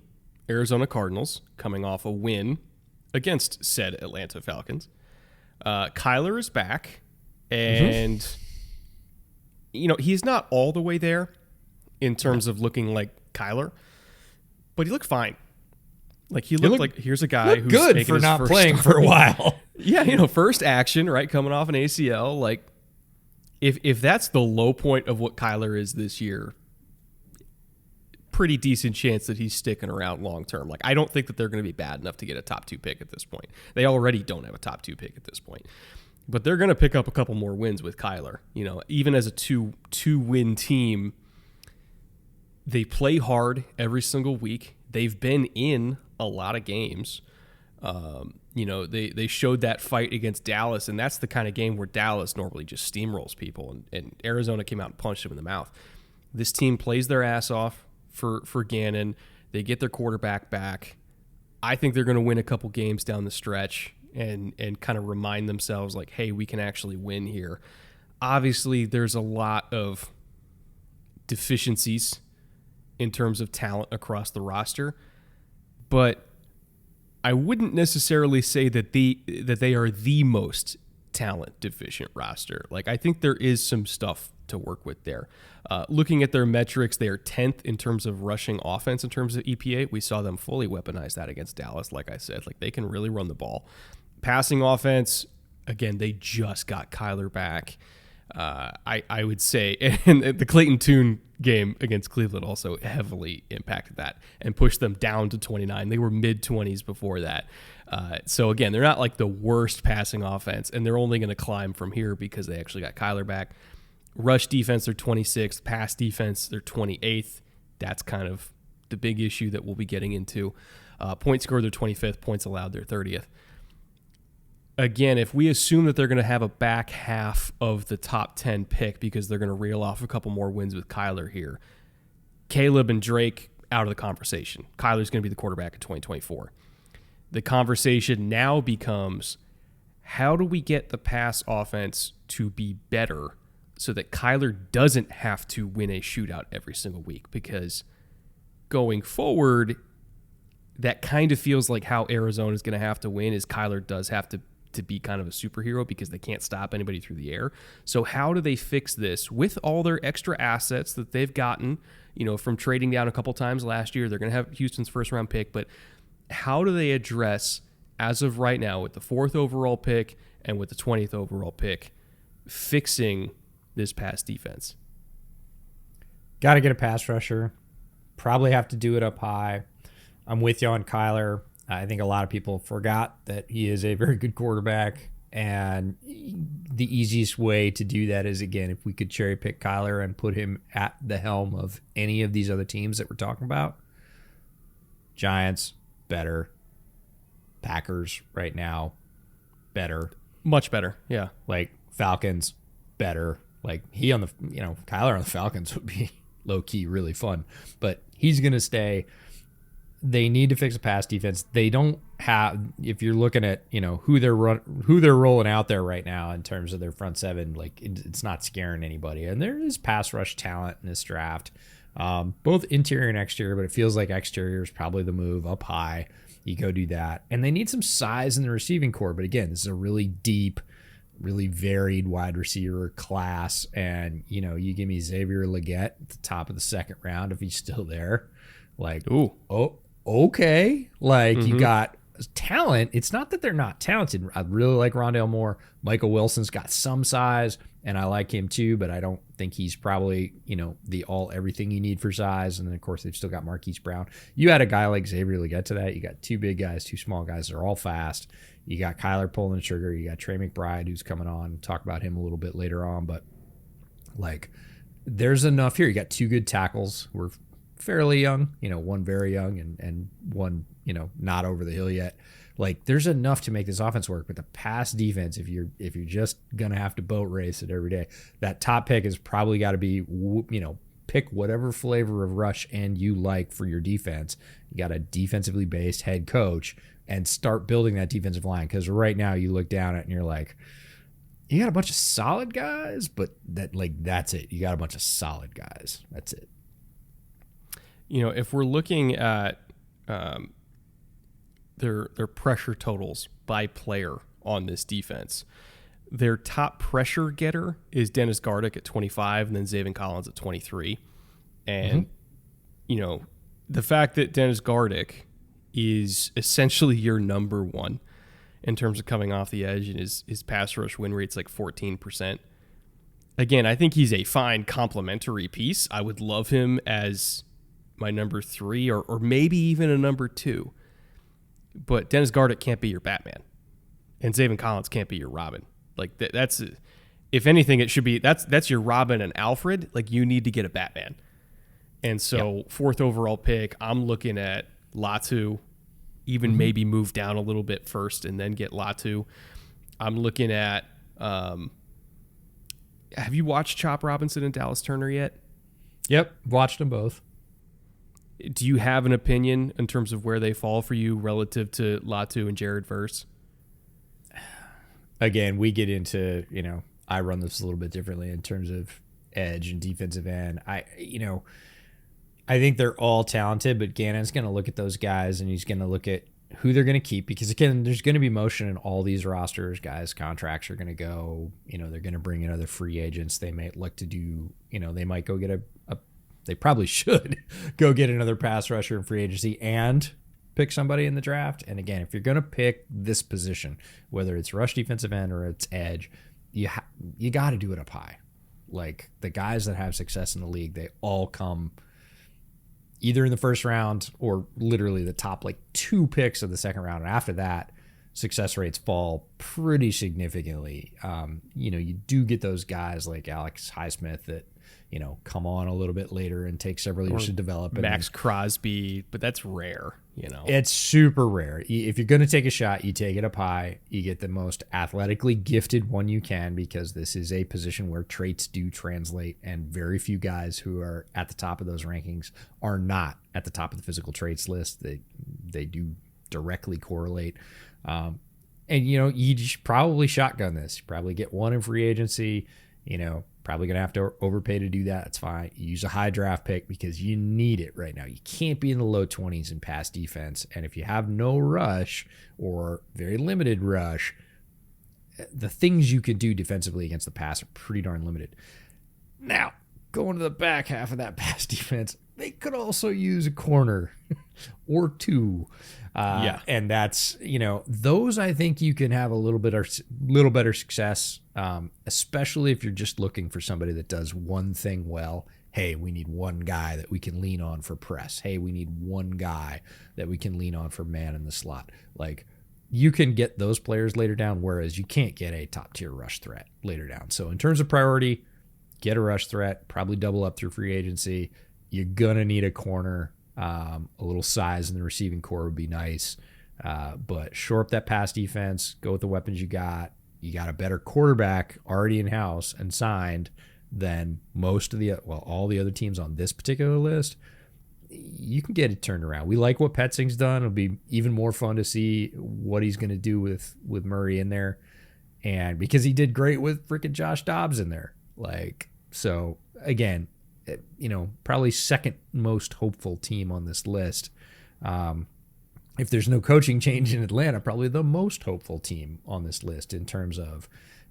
Arizona Cardinals, coming off a win against said Atlanta Falcons. Kyler is back, and he's not all the way there in terms of looking like Kyler, but he looked fine. Like, he looked like here's a guy who's good for not playing for a while. Yeah, first action, right, coming off an ACL. Like, if that's the low point of what Kyler is this year, pretty decent chance that he's sticking around long term. Like, I don't think that they're going to be bad enough to get a top 2 pick at this point. They already don't have a top 2 pick at this point. But they're going to pick up a couple more wins with Kyler. Even as a two-win team, they play hard every single week. They've been in a lot of games. They showed that fight against Dallas, and that's the kind of game where Dallas normally just steamrolls people, and Arizona came out and punched them in the mouth. This team plays their ass off for Gannon. They get their quarterback back. I think they're going to win a couple games down the stretch and kind of remind themselves, like, hey, we can actually win here. Obviously, there's a lot of deficiencies in terms of talent across the roster, but I wouldn't necessarily say that they are the most talent deficient roster. Like, I think there is some stuff to work with there. Looking at their metrics, they are 10th in terms of rushing offense in terms of EPA. We saw them fully weaponize that against Dallas, like I said. Like, they can really run the ball. Passing offense, again, they just got Kyler back. I would say, and the Clayton Tune game against Cleveland also heavily impacted that and pushed them down to 29. They were mid-20s before that. So, again, they're not like the worst passing offense, and they're only going to climb from here because they actually got Kyler back. Rush defense, they're 26th. Pass defense, they're 28th. That's kind of the big issue that we'll be getting into. Points scored, they're 25th. Points allowed, they're 30th. again, if we assume that they're going to have a back half of the top 10 pick because they're going to reel off a couple more wins with Kyler here, Caleb and Drake out of the conversation. Kyler's going to be the quarterback in 2024. The conversation now becomes, how do we get the pass offense to be better so that Kyler doesn't have to win a shootout every single week? Because going forward, that kind of feels like how Arizona is going to have to win is Kyler does have to be kind of a superhero because they can't stop anybody through the air. So how do they fix this with all their extra assets that they've gotten, from trading down a couple times last year? They're going to have Houston's first round pick, but how do they address, as of right now, with the 4th overall pick and with the 20th overall pick, fixing this pass defense? Got to get a pass rusher. Probably have to do it up high. I'm with you on Kyler. I think a lot of people forgot that he is a very good quarterback. And the easiest way to do that is, again, if we could cherry pick Kyler and put him at the helm of any of these other teams that we're talking about. Giants, better. Packers right now, better. Much better, yeah. Like Falcons, better. Like Kyler on the Falcons would be low-key really fun. But he's going to stay. They need to fix a pass defense. They don't have, if you're looking at, who they're rolling out there right now in terms of their front seven, like it's not scaring anybody. And there is pass rush talent in this draft, both interior and exterior, but it feels like exterior is probably the move up high. You go do that. And they need some size in the receiving core. But again, this is a really deep, really varied wide receiver class. And, you give me Xavier Legette at the top of the 2nd round if he's still there. Like, ooh, oh, okay. Like, you got talent. It's not that they're not talented. I really like Rondale Moore. Michael Wilson's got some size, and I like him too, but I don't think he's probably, the everything you need for size. And then, of course, they've still got Marquise Brown. You add a guy like Xavier Legette to that. You got 2 big guys, 2 small guys. They're all fast. You got Kyler pulling the trigger. You got Trey McBride, who's coming on. We'll talk about him a little bit later on. But, there's enough here. You got 2 good tackles. We're fairly young, one very young and one, not over the hill yet. Like, there's enough to make this offense work. But the pass defense, if you're just gonna have to boat race it every day, that top pick has probably got to be, pick whatever flavor of rush and you like for your defense. You got a defensively based head coach and start building that defensive line. Because right now you look down at it and you're like, you got a bunch of solid guys, but that's it. You got a bunch of solid guys. That's it. If we're looking at their pressure totals by player on this defense, their top pressure getter is Dennis Gardeck at 25 and then Zaven Collins at 23. And, the fact that Dennis Gardeck is essentially your number one in terms of coming off the edge and his pass rush win rate's like 14%. Again, I think he's a fine complementary piece. I would love him as my number 3 or maybe even a number 2. But Dennis Gardeck can't be your Batman. And Zaven Collins can't be your Robin. Like that's, if anything, it should be, that's your Robin and Alfred. Like, you need to get a Batman. And so 4th overall pick, I'm looking at Latu, even maybe move down a little bit first and then get Latu. I'm looking at, have you watched Chop Robinson and Dallas Turner yet? Yep. Watched them both. Do you have an opinion in terms of where they fall for you relative to Latu and Jared Verse? Again, we get into, I run this a little bit differently in terms of edge and defensive end. I think they're all talented, but Gannon's going to look at those guys and he's going to look at who they're going to keep because, again, there's going to be motion in all these rosters. Guys' contracts are going to go, they're going to bring in other free agents. They might look to do, they might go get they probably should go get another pass rusher in free agency and pick somebody in the draft. And again, if you're going to pick this position, whether it's rush defensive end or it's edge, you got to do it up high. Like, the guys that have success in the league, they all come either in the 1st round or literally the top 2 picks of the 2nd round. And after that, success rates fall pretty significantly. You do get those guys like Alex Highsmith that, come on a little bit later and take several years to develop. Max Crosby, but that's rare, It's super rare. If you're going to take a shot, you take it up high. You get the most athletically gifted one you can, because this is a position where traits do translate, and very few guys who are at the top of those rankings are not at the top of the physical traits list. They do directly correlate. And, you should probably shotgun this. You probably get one in free agency, probably going to have to overpay to do that. That's fine. You use a high draft pick because you need it right now. You can't be in the low 20s in pass defense. And if you have no rush or very limited rush, the things you can do defensively against the pass are pretty darn limited. Now, going to the back half of that pass defense, they could also use a corner or two. And that's, those I think you can have a little better success, especially if you're just looking for somebody that does one thing well. Hey, we need one guy that we can lean on for press. Hey, we need one guy that we can lean on for man in the slot. Like, you can get those players later down, whereas you can't get a top tier rush threat later down. So in terms of priority, get a rush threat, probably double up through free agency. You're going to need a corner. A little size in the receiving core would be nice. But shore up that pass defense, go with the weapons you got. You got a better quarterback already in-house and signed than all the other teams on this particular list. You can get it turned around. We like what Petzing's done. It'll be even more fun to see what he's going to do with Murray in there. And because he did great with freaking Josh Dobbs in there. So again, probably second most hopeful team on this list. If there's no coaching change in Atlanta, probably the most hopeful team on this list in terms of,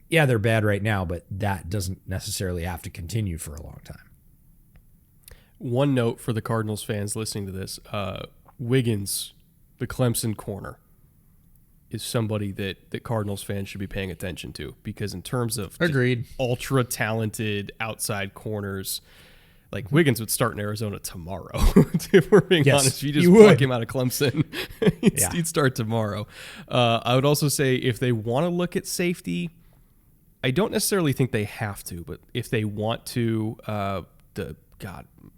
they're bad right now, but that doesn't necessarily have to continue for a long time. One note for the Cardinals fans listening to this, Wiggins, the Clemson corner, is somebody that Cardinals fans should be paying attention to, because in terms of ultra talented outside corners, like Wiggins would start in Arizona tomorrow. If we're being honest, if you just pluck him out of Clemson, he'd start tomorrow. I would also say if they want to look at safety, I don't necessarily think they have to, but if they want to,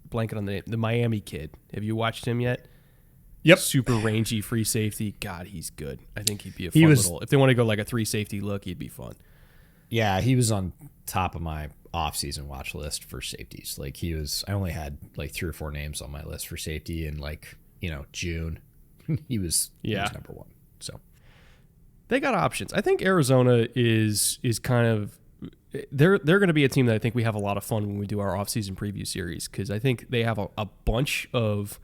blanket on the name, the Miami kid. Have you watched him yet? Yep. Super rangy free safety. God, he's good. I think he'd be a fun little. If they want to go like a 3 safety look, he'd be fun. Yeah, he was on top of my off-season watch list for safeties. I only had 3 or 4 names on my list for safety in June. he was number one. So they got options. I think Arizona is kind of they're going to be a team that I think we have a lot of fun when we do our off-season preview series, because I think they have a bunch of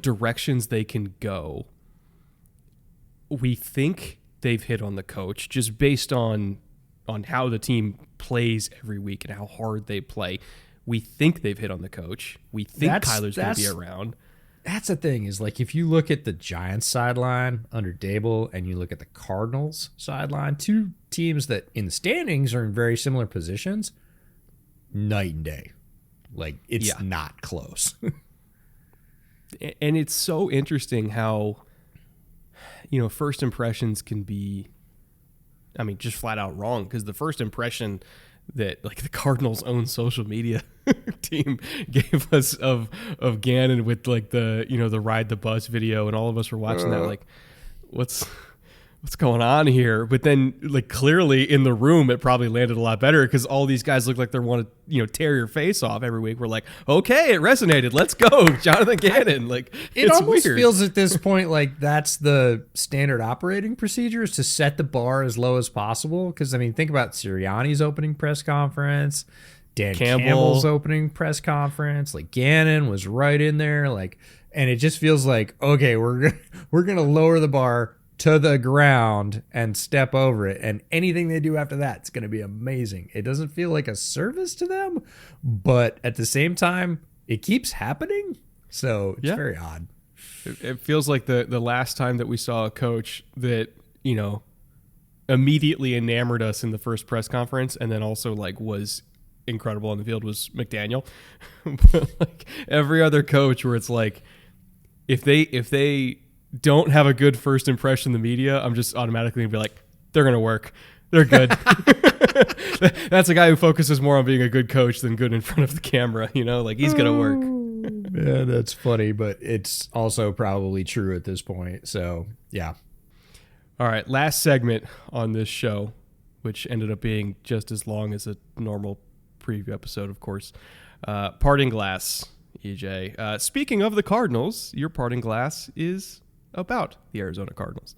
directions they can go. We think they've hit on the coach just based on how the team plays every week and how hard they play. We think they've hit on the coach. We think Kyler's going to be around. That's the thing, is if you look at the Giants sideline under Dable and you look at the Cardinals sideline, two teams that in the standings are in very similar positions, night and day. It's not close. And it's so interesting how, first impressions can be, just flat out wrong, because the first impression that the Cardinals' own social media team gave us of Gannon with the ride the bus video, and all of us were watching that what's going on here? But then clearly in the room it probably landed a lot better, because all these guys look like they want to tear your face off every week. We're like, okay, it resonated. Let's go, Jonathan Gannon. It almost feels at this point like that's the standard operating procedure, is to set the bar as low as possible. Because think about Sirianni's opening press conference, Dan Campbell's opening press conference. Gannon was right in there. And it just feels like, okay, we're gonna lower the bar to the ground and step over it, and anything they do after that, it's going to be amazing. It doesn't feel like a service to them, but at the same time, it keeps happening. So it's very odd. It feels like the last time that we saw a coach that, immediately enamored us in the first press conference, and then also was incredible on the field, was McDaniel. But every other coach where it's if they don't have a good first impression in the media, I'm just automatically gonna be they're gonna work. They're good. That's a guy who focuses more on being a good coach than good in front of the camera. Like he's gonna work. Yeah, that's funny, but it's also probably true at this point. So yeah. All right, last segment on this show, which ended up being just as long as a normal preview episode, of course. Parting glass, EJ. Speaking of the Cardinals, your parting glass is about the Arizona Cardinals.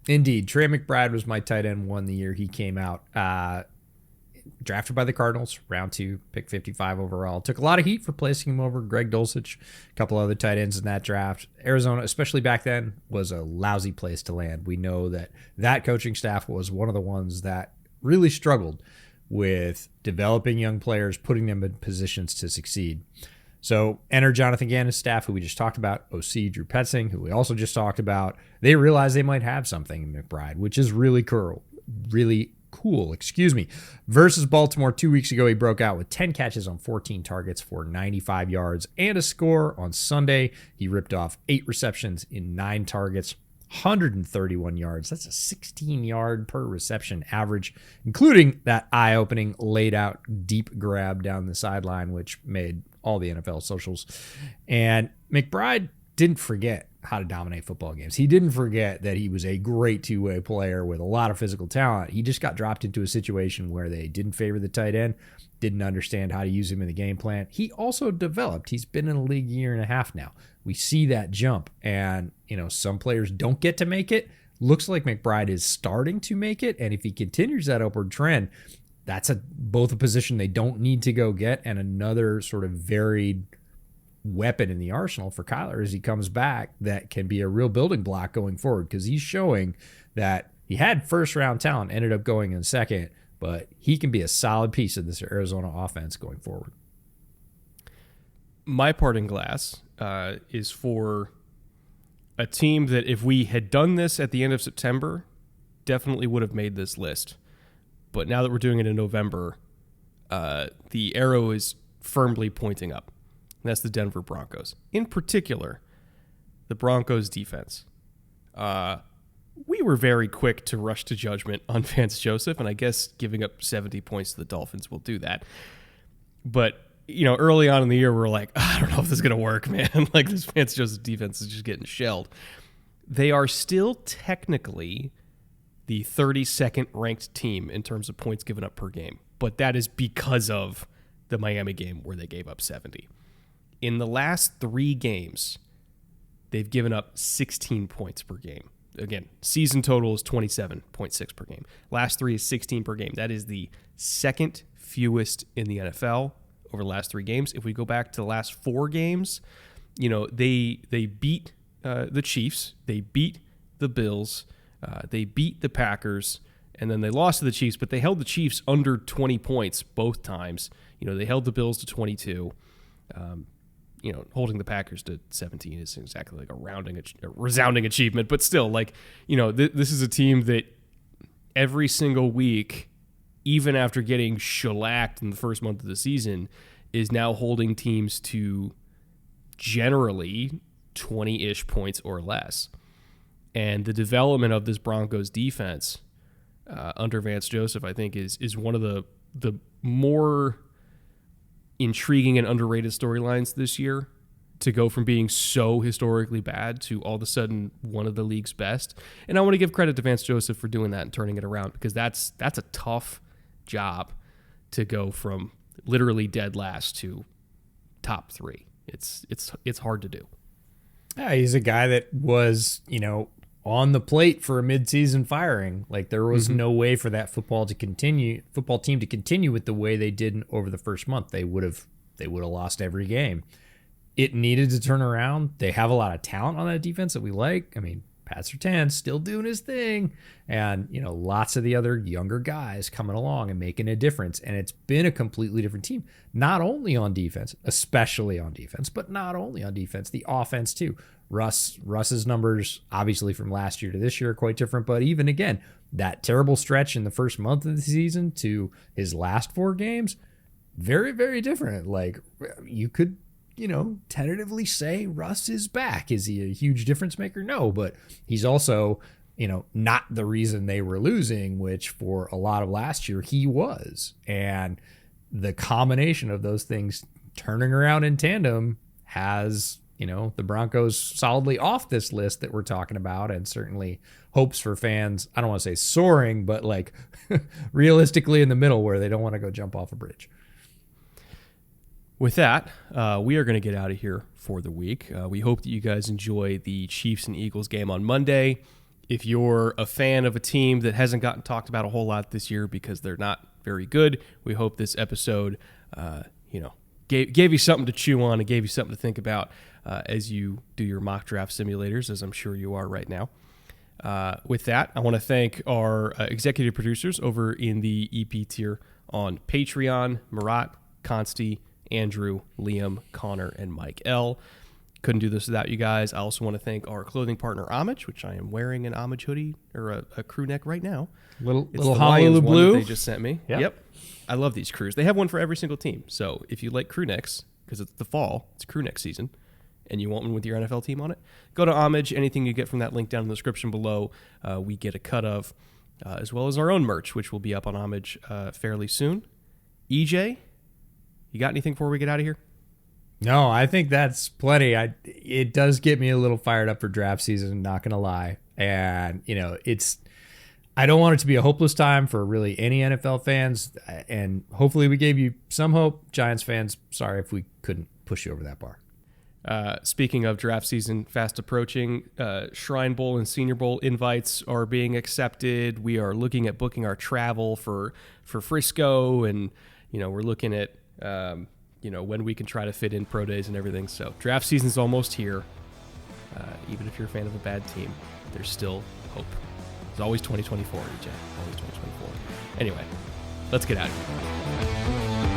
Indeed. Trey McBride was my tight end one the year he came out. Drafted by the Cardinals, round 2, pick 55 overall. Took a lot of heat for placing him over Greg Dulcich, a couple other tight ends in that draft. Arizona, especially back then, was a lousy place to land. We know that coaching staff was one of the ones that really struggled with developing young players, putting them in positions to succeed. So enter Jonathan Gannon's staff, who we just talked about, OC Drew Petzing, who we also just talked about. They realized they might have something in McBride, which is really cool. Versus Baltimore 2 weeks ago, he broke out with 10 catches on 14 targets for 95 yards and a score. On Sunday, he ripped off 8 receptions in 9 targets, 131 yards. That's a 16-yard per reception average, including that eye-opening laid-out deep grab down the sideline, which made all the NFL socials. And McBride didn't forget how to dominate football games. He didn't forget that he was a great two-way player with a lot of physical talent. He just got dropped into a situation where they didn't favor the tight end, didn't understand how to use him in the game plan. He also developed. He's been in the league a year and a half now. We see that jump, and some players don't get to make it. Looks like McBride is starting to make it, and if he continues that upward trend, that's both a position they don't need to go get and another sort of varied weapon in the arsenal for Kyler as he comes back that can be a real building block going forward, because he's showing that he had first-round talent, ended up going in second, but he can be a solid piece of this Arizona offense going forward. My parting glass is for a team that if we had done this at the end of September, definitely would have made this list. But now that we're doing it in November, the arrow is firmly pointing up. And that's the Denver Broncos. In particular, the Broncos defense. We were very quick to rush to judgment on Vance Joseph, and I guess giving up 70 points to the Dolphins will do that. But, early on in the year, we were like, I don't know if this is going to work, man. Like, this Vance Joseph defense is just getting shelled. They are still technically the 32nd ranked team in terms of points given up per game, but that is because of the Miami game where they gave up 70. In the last 3 games, they've given up 16 points per game. Again, season total is 27.6 per game. Last 3 is 16 per game. That is the second fewest in the NFL over the last 3 games. If we go back to the last 4 games, they beat the Chiefs, they beat the Bills, they beat the Packers, and then they lost to the Chiefs, but they held the Chiefs under 20 points both times. They held the Bills to 22. Holding the Packers to 17 is exactly like a resounding achievement, but still, this is a team that every single week, even after getting shellacked in the first month of the season, is now holding teams to generally 20-ish points or less. And the development of this Broncos defense under Vance Joseph, I think, is one of the more intriguing and underrated storylines this year, to go from being so historically bad to all of a sudden one of the league's best. And I want to give credit to Vance Joseph for doing that and turning it around, because that's a tough job to go from literally dead last to top 3. It's hard to do. Yeah, he's a guy that was, on the plate for a midseason firing. Like, there was no way for that football team to continue with the way they did over the first month. They would have lost every game. It needed to turn around. They have a lot of talent on that defense that we like. I mean, Pat Surtain's still doing his thing, and lots of the other younger guys coming along and making a difference. And it's been a completely different team, not only on defense, especially on defense, but not only on defense, the offense too. Russ's numbers, obviously from last year to this year, are quite different. But even again, that terrible stretch in the first month of the season to his last 4 games, very, very different. Like, you could, tentatively say Russ is back. Is he a huge difference maker? No, but he's also not the reason they were losing, which for a lot of last year he was. And the combination of those things turning around in tandem has, the Broncos solidly off this list that we're talking about, and certainly hopes for fans, I don't want to say soaring, but like realistically in the middle where they don't want to go jump off a bridge. With that, we are going to get out of here for the week. We hope that you guys enjoy the Chiefs and Eagles game on Monday. If you're a fan of a team that hasn't gotten talked about a whole lot this year because they're not very good, we hope this episode, gave you something to chew on and gave you something to think about as you do your mock draft simulators, as I'm sure you are right now. With that, I want to thank our executive producers over in the EP tier on Patreon, Marat, Consti, Andrew, Liam, Connor, and Mike L. Couldn't do this without you guys. I also want to thank our clothing partner, Homage, which I am wearing an Homage hoodie or a crew neck right now. Little the Honolulu blue they just sent me. Yep. I love these crews. They have one for every single team. So if you like crew necks, because it's the fall, it's crew neck season, and you want one with your NFL team on it, go to Homage. Anything you get from that link down in the description below, we get a cut of, as well as our own merch, which will be up on Homage fairly soon. EJ, you got anything before we get out of here? No, I think that's plenty. It does get me a little fired up for draft season, not going to lie. And, I don't want it to be a hopeless time for really any NFL fans. And hopefully we gave you some hope. Giants fans, sorry if we couldn't push you over that bar. Speaking of draft season fast approaching, Shrine Bowl and Senior Bowl invites are being accepted. We are looking at booking our travel for Frisco, and, we're looking at, when we can try to fit in pro days and everything. So draft season's almost here. Even if you're a fan of a bad team, there's still hope. It's always 2024, EJ. Always 2024. Anyway, let's get out of here.